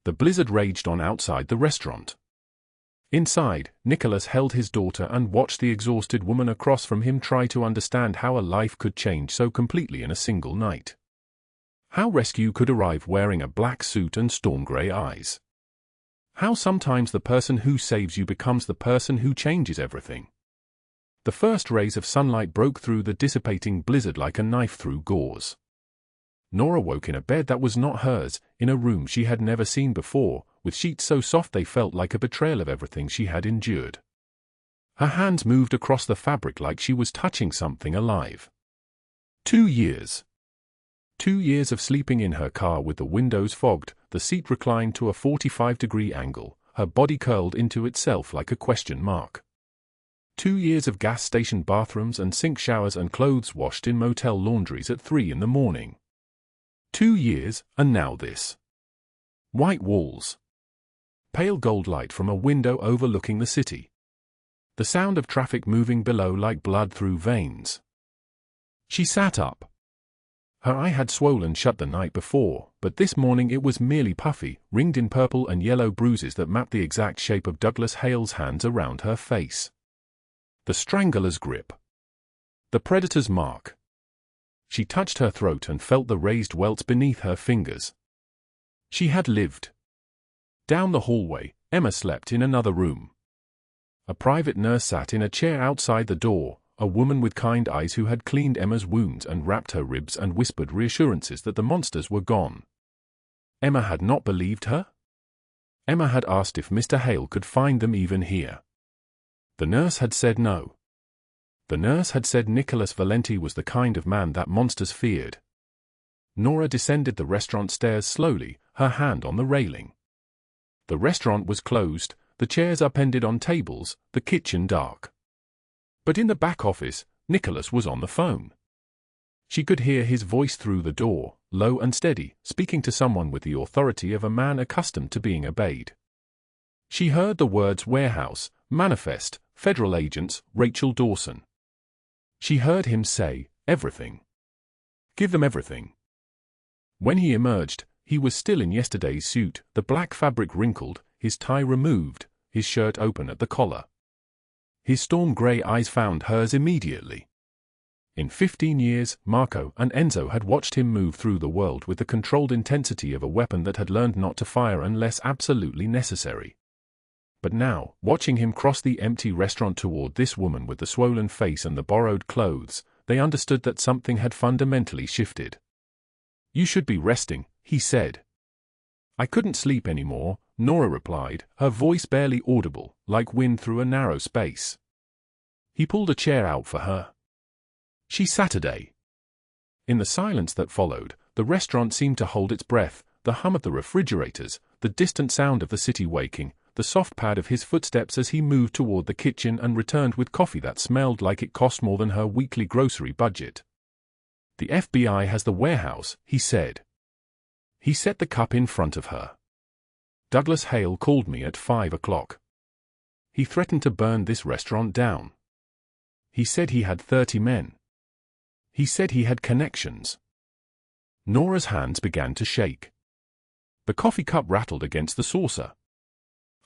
The blizzard raged on outside the restaurant. Inside, Nicholas held his daughter and watched the exhausted woman across from him try to understand how a life could change so completely in a single night. How rescue could arrive wearing a black suit and storm-gray eyes. How sometimes the person who saves you becomes the person who changes everything. The first rays of sunlight broke through the dissipating blizzard like a knife through gauze. Nora woke in a bed that was not hers, in a room she had never seen before, with sheets so soft they felt like a betrayal of everything she had endured. Her hands moved across the fabric like she was touching something alive. 2 years. 2 years of sleeping in her car with the windows fogged, the seat reclined to a 45-degree angle, her body curled into itself like a question mark. 2 years of gas station bathrooms and sink showers and clothes washed in motel laundries at 3 in the morning. 2 years, and now this. White walls. Pale gold light from a window overlooking the city. The sound of traffic moving below like blood through veins. She sat up. Her eye had swollen shut the night before, but this morning it was merely puffy, ringed in purple and yellow bruises that mapped the exact shape of Douglas Hale's hands around her face. The strangler's grip. The predator's mark. She touched her throat and felt the raised welts beneath her fingers. She had lived. Down the hallway, Emma slept in another room. A private nurse sat in a chair outside the door, a woman with kind eyes who had cleaned Emma's wounds and wrapped her ribs and whispered reassurances that the monsters were gone. Emma had not believed her? Emma had asked if Mr. Hale could find them even here. The nurse had said no. The nurse had said Nicholas Valenti was the kind of man that monsters feared. Nora descended the restaurant stairs slowly, her hand on the railing. The restaurant was closed, the chairs upended on tables, the kitchen dark. But in the back office, Nicholas was on the phone. She could hear his voice through the door, low and steady, speaking to someone with the authority of a man accustomed to being obeyed. She heard the words warehouse, manifest, federal agents, Rachel Dawson. She heard him say, everything. Give them everything. When he emerged, he was still in yesterday's suit, the black fabric wrinkled, his tie removed, his shirt open at the collar. His storm grey eyes found hers immediately. In 15 years, Marco and Enzo had watched him move through the world with the controlled intensity of a weapon that had learned not to fire unless absolutely necessary. But now, watching him cross the empty restaurant toward this woman with the swollen face and the borrowed clothes, they understood that something had fundamentally shifted. "You should be resting," he said. "I couldn't sleep anymore," Nora replied, her voice barely audible, like wind through a narrow space. He pulled a chair out for her. She sat. In the silence that followed, the restaurant seemed to hold its breath, the hum of the refrigerators, the distant sound of the city waking, the soft pad of his footsteps as he moved toward the kitchen and returned with coffee that smelled like it cost more than her weekly grocery budget. "The FBI has the warehouse," he said. He set the cup in front of her. "Douglas Hale called me at 5 o'clock. He threatened to burn this restaurant down. He said he had 30 men. He said he had connections." Nora's hands began to shake. The coffee cup rattled against the saucer.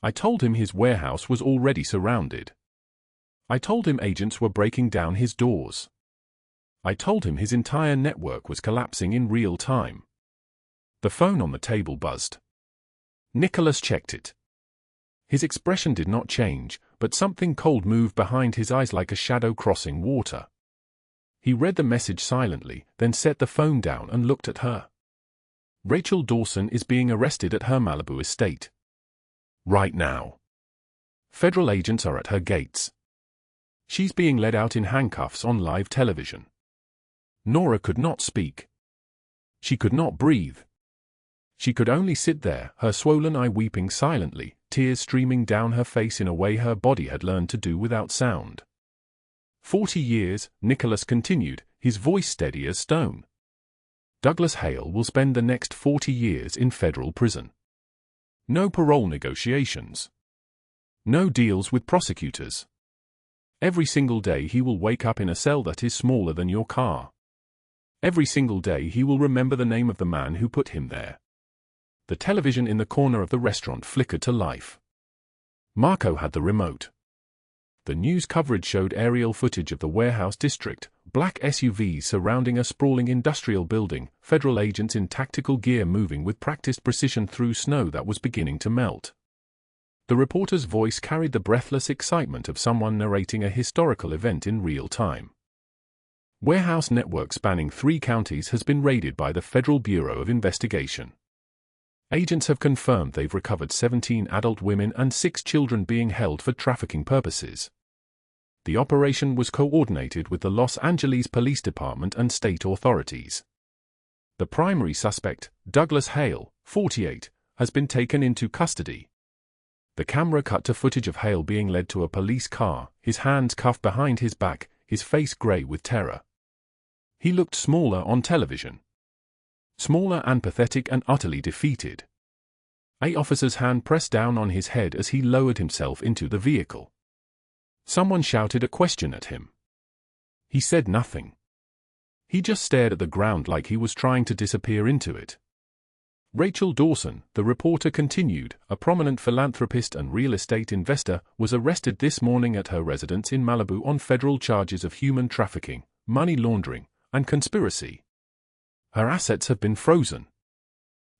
"I told him his warehouse was already surrounded. I told him agents were breaking down his doors. I told him his entire network was collapsing in real time." The phone on the table buzzed. Nicholas checked it. His expression did not change, but something cold moved behind his eyes like a shadow crossing water. He read the message silently, then set the phone down and looked at her. "Rachel Dawson is being arrested at her Malibu estate. Right now. Federal agents are at her gates. She's being led out in handcuffs on live television." Nora could not speak. She could not breathe. She could only sit there, her swollen eye weeping silently, tears streaming down her face in a way her body had learned to do without sound. 40 years, Nicholas continued, his voice steady as stone. Douglas Hale will spend the next 40 years in federal prison. No parole negotiations. No deals with prosecutors. Every single day he will wake up in a cell that is smaller than your car. Every single day he will remember the name of the man who put him there. The television in the corner of the restaurant flickered to life. Marco had the remote. The news coverage showed aerial footage of the warehouse district, black SUVs surrounding a sprawling industrial building, federal agents in tactical gear moving with practiced precision through snow that was beginning to melt. The reporter's voice carried the breathless excitement of someone narrating a historical event in real time. "Warehouse network spanning 3 counties has been raided by the Federal Bureau of Investigation. Agents have confirmed they've recovered 17 adult women and 6 children being held for trafficking purposes. The operation was coordinated with the Los Angeles Police Department and state authorities. The primary suspect, Douglas Hale, 48, has been taken into custody." The camera cut to footage of Hale being led to a police car, his hands cuffed behind his back, his face gray with terror. He looked smaller on television. Smaller and pathetic and utterly defeated. An officer's hand pressed down on his head as he lowered himself into the vehicle. Someone shouted a question at him. He said nothing. He just stared at the ground like he was trying to disappear into it. Rachel Dawson, the reporter continued, a prominent philanthropist and real estate investor, was arrested this morning at her residence in Malibu on federal charges of human trafficking, money laundering, and conspiracy. Her assets have been frozen.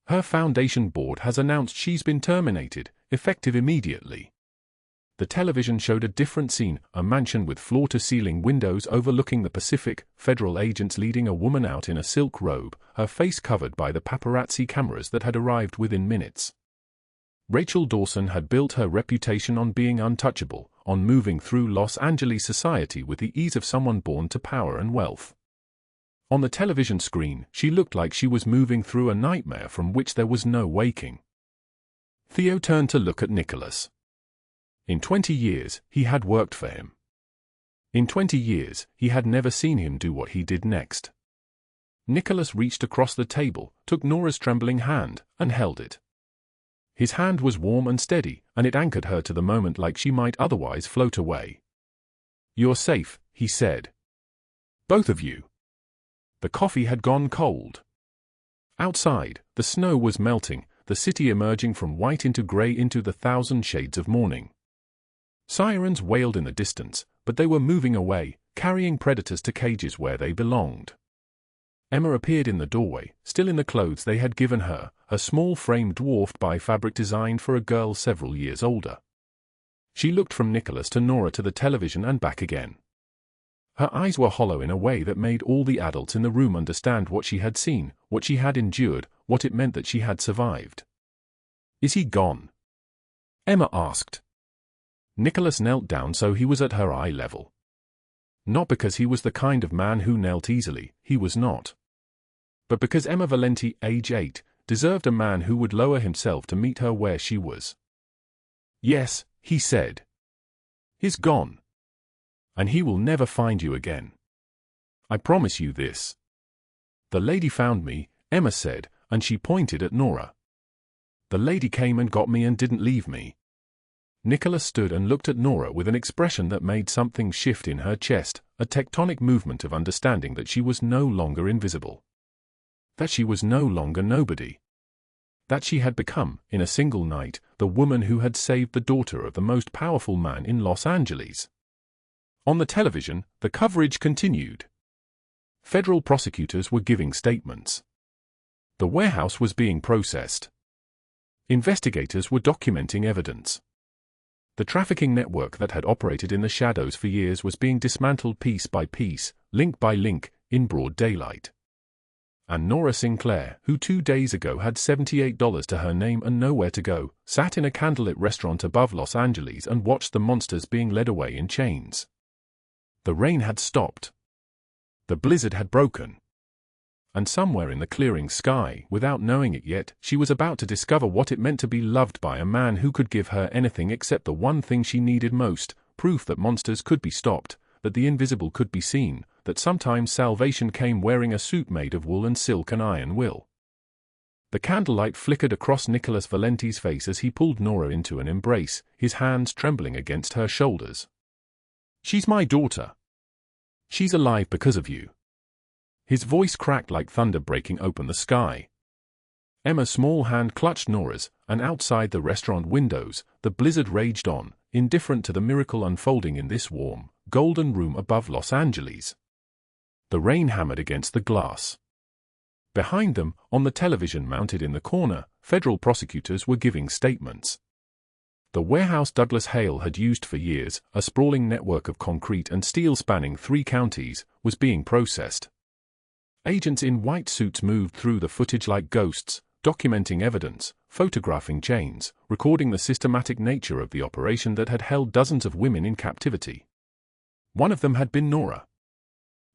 Her foundation board has announced she's been terminated, effective immediately. The television showed a different scene, a mansion with floor-to-ceiling windows overlooking the Pacific, federal agents leading a woman out in a silk robe, her face covered by the paparazzi cameras that had arrived within minutes. Rachel Dawson had built her reputation on being untouchable, on moving through Los Angeles society with the ease of someone born to power and wealth. On the television screen, she looked like she was moving through a nightmare from which there was no waking. Theo turned to look at Nicholas. In 20 years, he had worked for him. In 20 years, he had never seen him do what he did next. Nicholas reached across the table, took Nora's trembling hand, and held it. His hand was warm and steady, and it anchored her to the moment like she might otherwise float away. "You're safe," he said. "Both of you." The coffee had gone cold. Outside, the snow was melting, the city emerging from white into grey into the thousand shades of morning. Sirens wailed in the distance, but they were moving away, carrying predators to cages where they belonged. Emma appeared in the doorway, still in the clothes they had given her, her small frame dwarfed by fabric designed for a girl several years older. She looked from Nicholas to Nora to the television and back again. Her eyes were hollow in a way that made all the adults in the room understand what she had seen, what she had endured, what it meant that she had survived. "Is he gone?" Emma asked. Nicholas knelt down so he was at her eye level. Not because he was the kind of man who knelt easily, he was not. But because Emma Valenti, age 8, deserved a man who would lower himself to meet her where she was. "Yes," he said. "He's gone. And he will never find you again. I promise you this." "The lady found me," Emma said, and she pointed at Nora. "The lady came and got me and didn't leave me." Nicholas stood and looked at Nora with an expression that made something shift in her chest, a tectonic movement of understanding that she was no longer invisible. That she was no longer nobody. That she had become, in a single night, the woman who had saved the daughter of the most powerful man in Los Angeles. On the television, the coverage continued. Federal prosecutors were giving statements. The warehouse was being processed. Investigators were documenting evidence. The trafficking network that had operated in the shadows for years was being dismantled piece by piece, link by link, in broad daylight. And Nora Sinclair, who 2 days ago had $78 to her name and nowhere to go, sat in a candlelit restaurant above Los Angeles and watched the monsters being led away in chains. The rain had stopped. The blizzard had broken. And somewhere in the clearing sky, without knowing it yet, she was about to discover what it meant to be loved by a man who could give her anything except the one thing she needed most, proof that monsters could be stopped, that the invisible could be seen, that sometimes salvation came wearing a suit made of wool and silk and iron will. The candlelight flickered across Nicholas Valenti's face as he pulled Nora into an embrace, his hands trembling against her shoulders. "She's my daughter. She's alive because of you." His voice cracked like thunder breaking open the sky. Emma's small hand clutched Nora's, and outside the restaurant windows, the blizzard raged on, indifferent to the miracle unfolding in this warm, golden room above Los Angeles. The rain hammered against the glass. Behind them, on the television mounted in the corner, federal prosecutors were giving statements. The warehouse Douglas Hale had used for years, a sprawling network of concrete and steel spanning 3 counties, was being processed. Agents in white suits moved through the footage like ghosts, documenting evidence, photographing chains, recording the systematic nature of the operation that had held dozens of women in captivity. One of them had been Nora.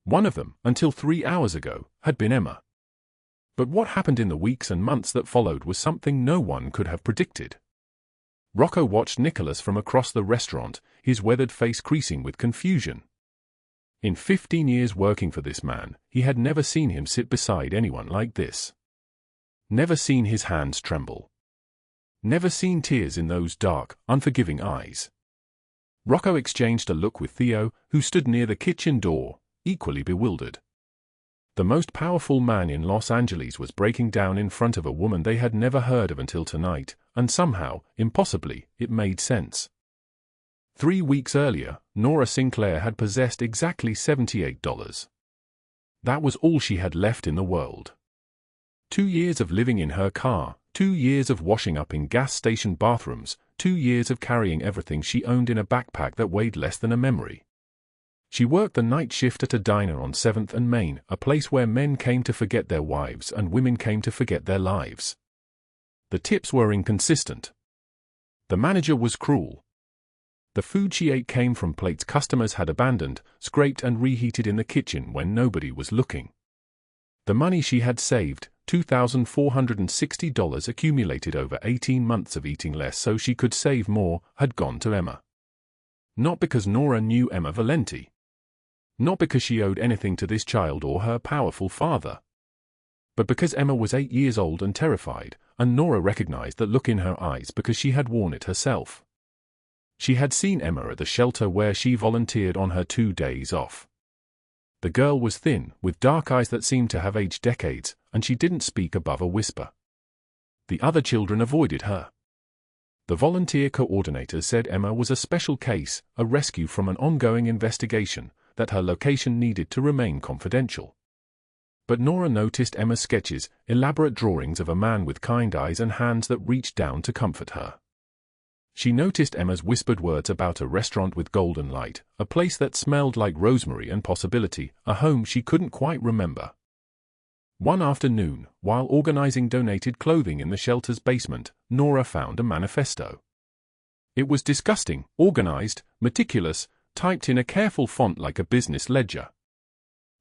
One of them, until 3 hours ago, had been Emma. But what happened in the weeks and months that followed was something no one could have predicted. Rocco watched Nicholas from across the restaurant, his weathered face creasing with confusion. In 15 years working for this man, he had never seen him sit beside anyone like this. Never seen his hands tremble. Never seen tears in those dark, unforgiving eyes. Rocco exchanged a look with Theo, who stood near the kitchen door, equally bewildered. The most powerful man in Los Angeles was breaking down in front of a woman they had never heard of until tonight, and somehow, impossibly, it made sense. 3 weeks earlier, Nora Sinclair had possessed exactly $78. That was all she had left in the world. 2 years of living in her car, 2 years of washing up in gas station bathrooms, 2 years of carrying everything she owned in a backpack that weighed less than a memory. She worked the night shift at a diner on 7th and Main, a place where men came to forget their wives and women came to forget their lives. The tips were inconsistent. The manager was cruel. The food she ate came from plates customers had abandoned, scraped and reheated in the kitchen when nobody was looking. The money she had saved, $2,460 accumulated over 18 months of eating less so she could save more, had gone to Emma. Not because Nora knew Emma Valenti. Not because she owed anything to this child or her powerful father. But because Emma was 8 years old and terrified, and Nora recognized that look in her eyes because she had worn it herself. She had seen Emma at the shelter where she volunteered on her 2 days off. The girl was thin, with dark eyes that seemed to have aged decades, and she didn't speak above a whisper. The other children avoided her. The volunteer coordinator said Emma was a special case, a rescue from an ongoing investigation, that her location needed to remain confidential. But Nora noticed Emma's sketches, elaborate drawings of a man with kind eyes and hands that reached down to comfort her. She noticed Emma's whispered words about a restaurant with golden light, a place that smelled like rosemary and possibility, a home she couldn't quite remember. One afternoon, while organizing donated clothing in the shelter's basement, Nora found a manifesto. It was disgusting, organized, meticulous, typed in a careful font like a business ledger.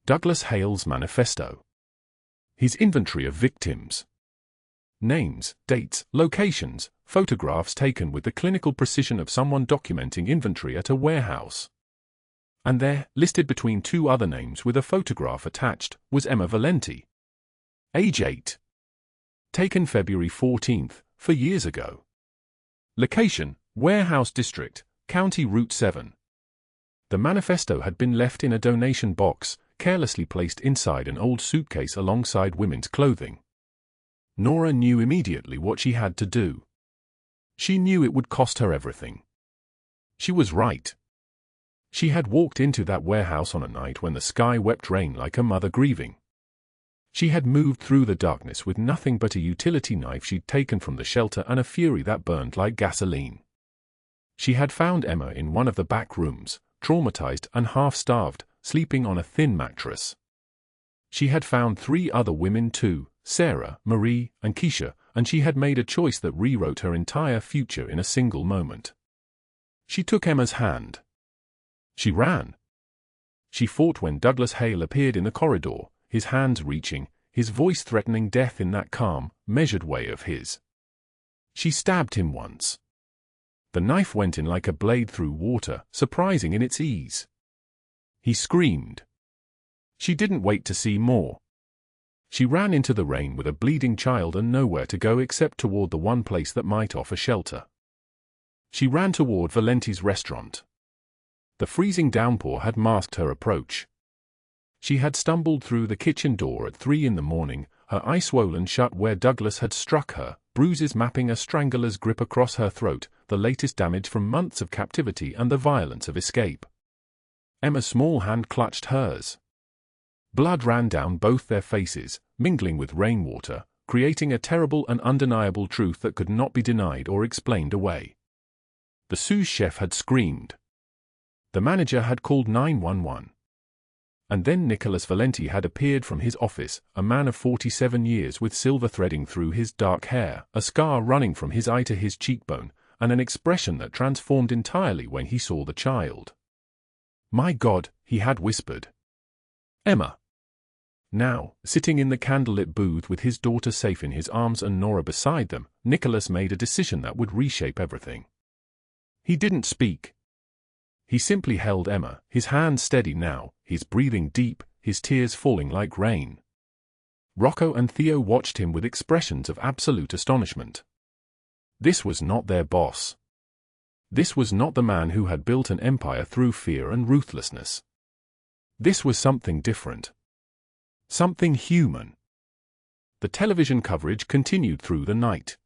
Douglas Hale's manifesto. His inventory of victims. Names, dates, locations, photographs taken with the clinical precision of someone documenting inventory at a warehouse. And there, listed between 2 other names with a photograph attached, was Emma Valenti. Age 8. Taken February 14th, 4 years ago. Location, Warehouse District, County Route 7. The manifesto had been left in a donation box, carelessly placed inside an old suitcase alongside women's clothing. Nora knew immediately what she had to do. She knew it would cost her everything. She was right. She had walked into that warehouse on a night when the sky wept rain like a mother grieving. She had moved through the darkness with nothing but a utility knife she'd taken from the shelter and a fury that burned like gasoline. She had found Emma in one of the back rooms, traumatized and half-starved, sleeping on a thin mattress. She had found 3 other women too, Sarah, Marie, and Keisha, and she had made a choice that rewrote her entire future in a single moment. She took Emma's hand. She ran. She fought when Douglas Hale appeared in the corridor, his hands reaching, his voice threatening death in that calm, measured way of his. She stabbed him once. The knife went in like a blade through water, surprising in its ease. He screamed. She didn't wait to see more. She ran into the rain with a bleeding child and nowhere to go except toward the one place that might offer shelter. She ran toward Valenti's restaurant. The freezing downpour had masked her approach. She had stumbled through the kitchen door at 3 in the morning, her eye swollen shut where Douglas had struck her, bruises mapping a strangler's grip across her throat, the latest damage from months of captivity and the violence of escape. Emma's small hand clutched hers. Blood ran down both their faces, mingling with rainwater, creating a terrible and undeniable truth that could not be denied or explained away. The sous chef had screamed. The manager had called 911. And then Nicholas Valenti had appeared from his office, a man of 47 years with silver threading through his dark hair, a scar running from his eye to his cheekbone, and an expression that transformed entirely when he saw the child. "My God," he had whispered. "Emma." Now, sitting in the candlelit booth with his daughter safe in his arms and Nora beside them, Nicholas made a decision that would reshape everything. He didn't speak. He simply held Emma, his hands steady now, his breathing deep, his tears falling like rain. Rocco and Theo watched him with expressions of absolute astonishment. This was not their boss. This was not the man who had built an empire through fear and ruthlessness. This was something different. Something human. The television coverage continued through the night.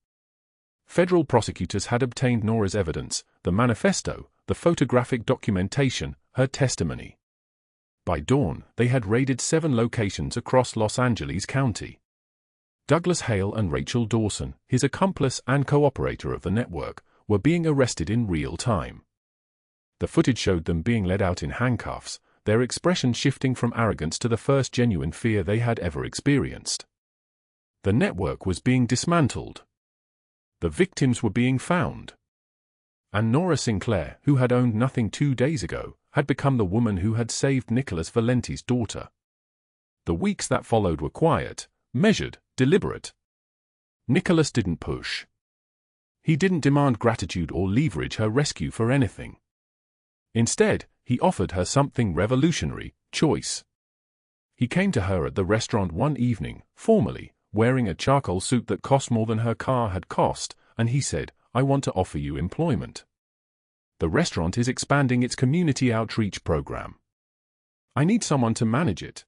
Federal prosecutors had obtained Nora's evidence, the manifesto, the photographic documentation, her testimony. By dawn, they had raided 7 locations across Los Angeles County. Douglas Hale and Rachel Dawson, his accomplice and cooperator of the network, were being arrested in real time. The footage showed them being led out in handcuffs, their expression shifting from arrogance to the first genuine fear they had ever experienced. The network was being dismantled. The victims were being found. And Nora Sinclair, who had owned nothing 2 days ago, had become the woman who had saved Nicholas Valenti's daughter. The weeks that followed were quiet, measured, deliberate. Nicholas didn't push. He didn't demand gratitude or leverage her rescue for anything. Instead, he offered her something revolutionary: choice. He came to her at the restaurant one evening, formally, wearing a charcoal suit that cost more than her car had cost, and he said, "I want to offer you employment. The restaurant is expanding its community outreach program. I need someone to manage it.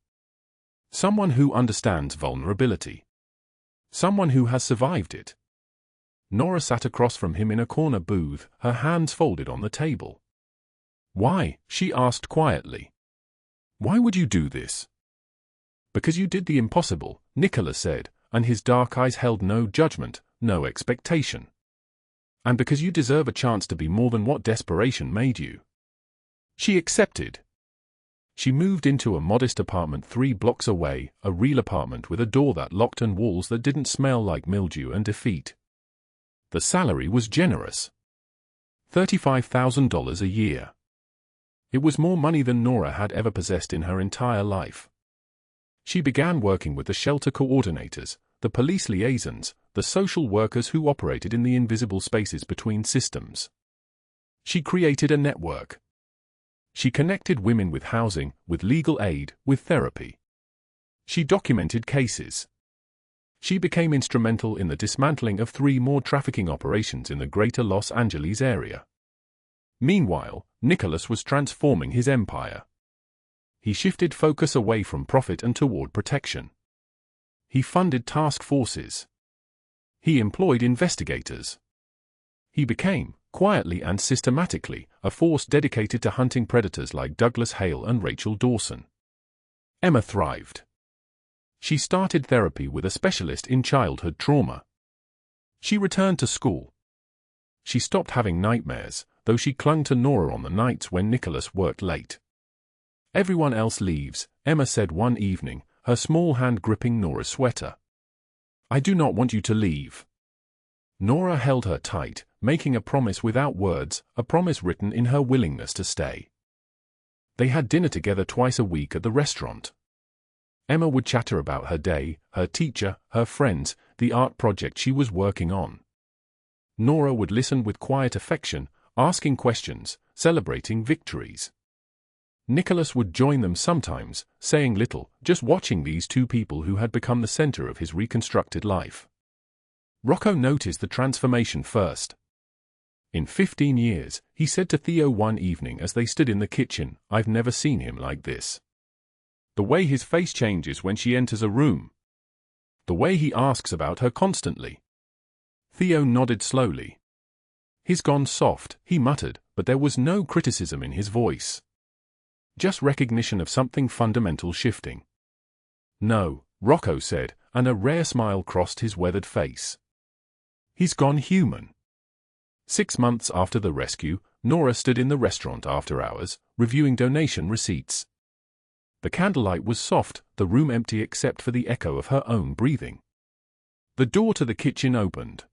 Someone who understands vulnerability. Someone who has survived it." Nora sat across from him in a corner booth, her hands folded on the table. "Why?" she asked quietly. "Why would you do this?" "Because you did the impossible," Nicholas said, and his dark eyes held no judgment, no expectation. "And because you deserve a chance to be more than what desperation made you." She accepted. She moved into a modest apartment 3 blocks away, a real apartment with a door that locked and walls that didn't smell like mildew and defeat. The salary was generous. $35,000 a year. It was more money than Nora had ever possessed in her entire life. She began working with the shelter coordinators, the police liaisons, the social workers who operated in the invisible spaces between systems. She created a network. She connected women with housing, with legal aid, with therapy. She documented cases. She became instrumental in the dismantling of 3 more trafficking operations in the greater Los Angeles area. Meanwhile, Nicholas was transforming his empire. He shifted focus away from profit and toward protection. He funded task forces. He employed investigators. He became, quietly and systematically, a force dedicated to hunting predators like Douglas Hale and Rachel Dawson. Emma thrived. She started therapy with a specialist in childhood trauma. She returned to school. She stopped having nightmares, though she clung to Nora on the nights when Nicholas worked late. "Everyone else leaves," Emma said one evening, her small hand gripping Nora's sweater. "I do not want you to leave." Nora held her tight, making a promise without words, a promise written in her willingness to stay. They had dinner together twice a week at the restaurant. Emma would chatter about her day, her teacher, her friends, the art project she was working on. Nora would listen with quiet affection, asking questions, celebrating victories. Nicholas would join them sometimes, saying little, just watching these 2 people who had become the center of his reconstructed life. Rocco noticed the transformation first. "In 15 years, he said to Theo one evening as they stood in the kitchen, "I've never seen him like this. The way his face changes when she enters a room. The way he asks about her constantly." Theo nodded slowly. "He's gone soft," he muttered, but there was no criticism in his voice. Just recognition of something fundamental shifting. "No," Rocco said, and a rare smile crossed his weathered face. "He's gone human." 6 months after the rescue, Nora stood in the restaurant after hours, reviewing donation receipts. The candlelight was soft, the room empty except for the echo of her own breathing. The door to the kitchen opened.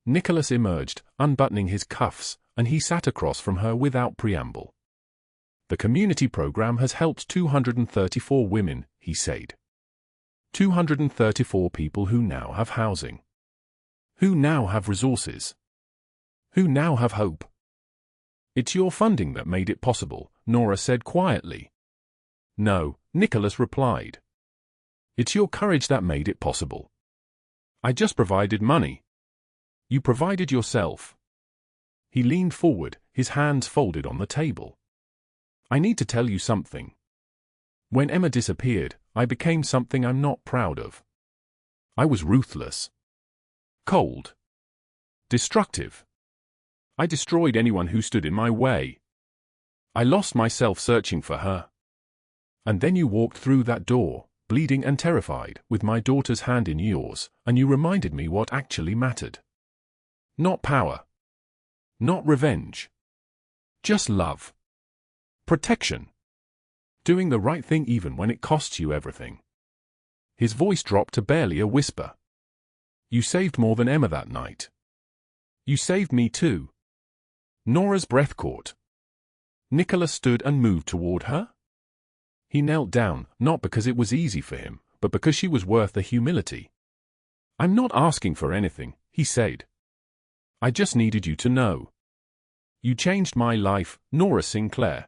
Nicholas emerged, unbuttoning his cuffs, and he sat across from her without preamble. "The community program has helped 234 women," he said. 234 people who now have housing. Who now have resources. Who now have hope. "It's your funding that made it possible," Nora said quietly. "No," Nicholas replied. "It's your courage that made it possible. I just provided money. You provided yourself." He leaned forward, his hands folded on the table. "I need to tell you something. When Emma disappeared, I became something I'm not proud of. I was ruthless. Cold. Destructive. I destroyed anyone who stood in my way. I lost myself searching for her. And then you walked through that door, bleeding and terrified, with my daughter's hand in yours, and you reminded me what actually mattered. Not power. Not revenge. Just love. Protection. Doing the right thing even when it costs you everything." His voice dropped to barely a whisper. "You saved more than Emma that night. You saved me too." Nora's breath caught. Nicholas stood and moved toward her. He knelt down, not because it was easy for him, but because she was worth the humility. "I'm not asking for anything," he said. "I just needed you to know. You changed my life, Nora Sinclair.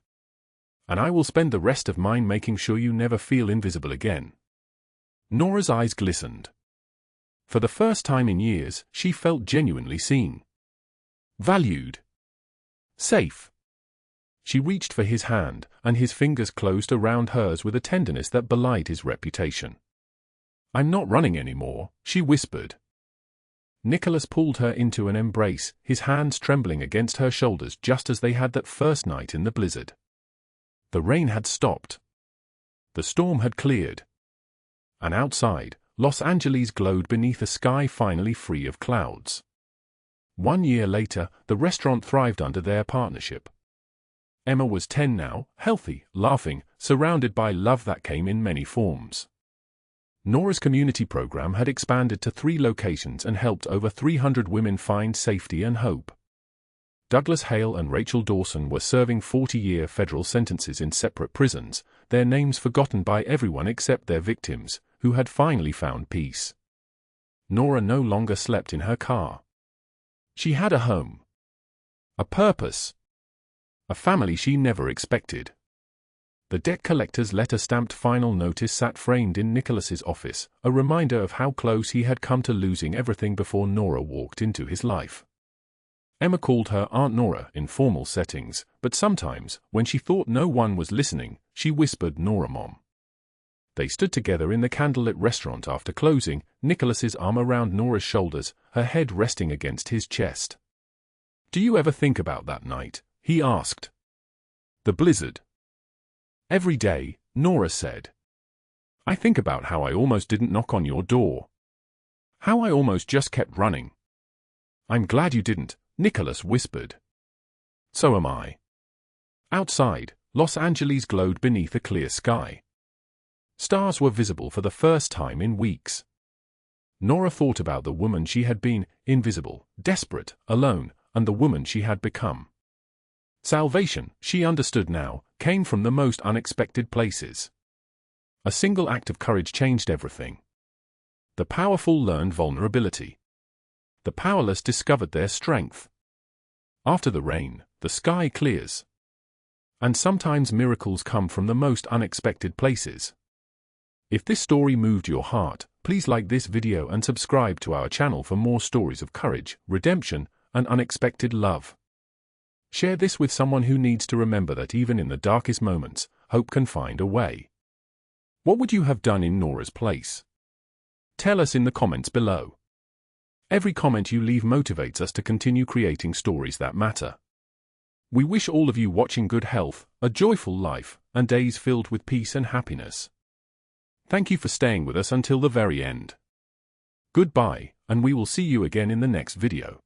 And I will spend the rest of mine making sure you never feel invisible again. Nora's eyes glistened. For the first time in years, she felt genuinely seen. Valued. Safe. She reached for his hand, and his fingers closed around hers with a tenderness that belied his reputation. I'm not running anymore, she whispered. Nicholas pulled her into an embrace, his hands trembling against her shoulders just as they had that first night in the blizzard. The rain had stopped. The storm had cleared. And outside, Los Angeles glowed beneath a sky finally free of clouds. 1 year later, the restaurant thrived under their partnership. Emma was 10 now, healthy, laughing, surrounded by love that came in many forms. Nora's community program had expanded to 3 locations and helped over 300 women find safety and hope. Douglas Hale and Rachel Dawson were serving 40-year federal sentences in separate prisons, their names forgotten by everyone except their victims, who had finally found peace. Nora no longer slept in her car. She had a home. A purpose. A family she never expected. The debt collector's letter-stamped final notice sat framed in Nicholas's office, a reminder of how close he had come to losing everything before Nora walked into his life. Emma called her Aunt Nora in formal settings, but sometimes, when she thought no one was listening, she whispered Nora Mom. They stood together in the candlelit restaurant after closing, Nicholas's arm around Nora's shoulders, her head resting against his chest. Do you ever think about that night? He asked. The blizzard. Every day, Nora said. I think about how I almost didn't knock on your door. How I almost just kept running. I'm glad you didn't, Nicholas whispered. So am I. Outside, Los Angeles glowed beneath a clear sky. Stars were visible for the first time in weeks. Nora thought about the woman she had been, invisible, desperate, alone, and the woman she had become. Salvation, she understood now, came from the most unexpected places. A single act of courage changed everything. The powerful learned vulnerability. The powerless discovered their strength. After the rain, the sky clears. And sometimes miracles come from the most unexpected places. If this story moved your heart, please like this video and subscribe to our channel for more stories of courage, redemption, and unexpected love. Share this with someone who needs to remember that even in the darkest moments, hope can find a way. What would you have done in Nora's place? Tell us in the comments below. Every comment you leave motivates us to continue creating stories that matter. We wish all of you watching good health, a joyful life, and days filled with peace and happiness. Thank you for staying with us until the very end. Goodbye, and we will see you again in the next video.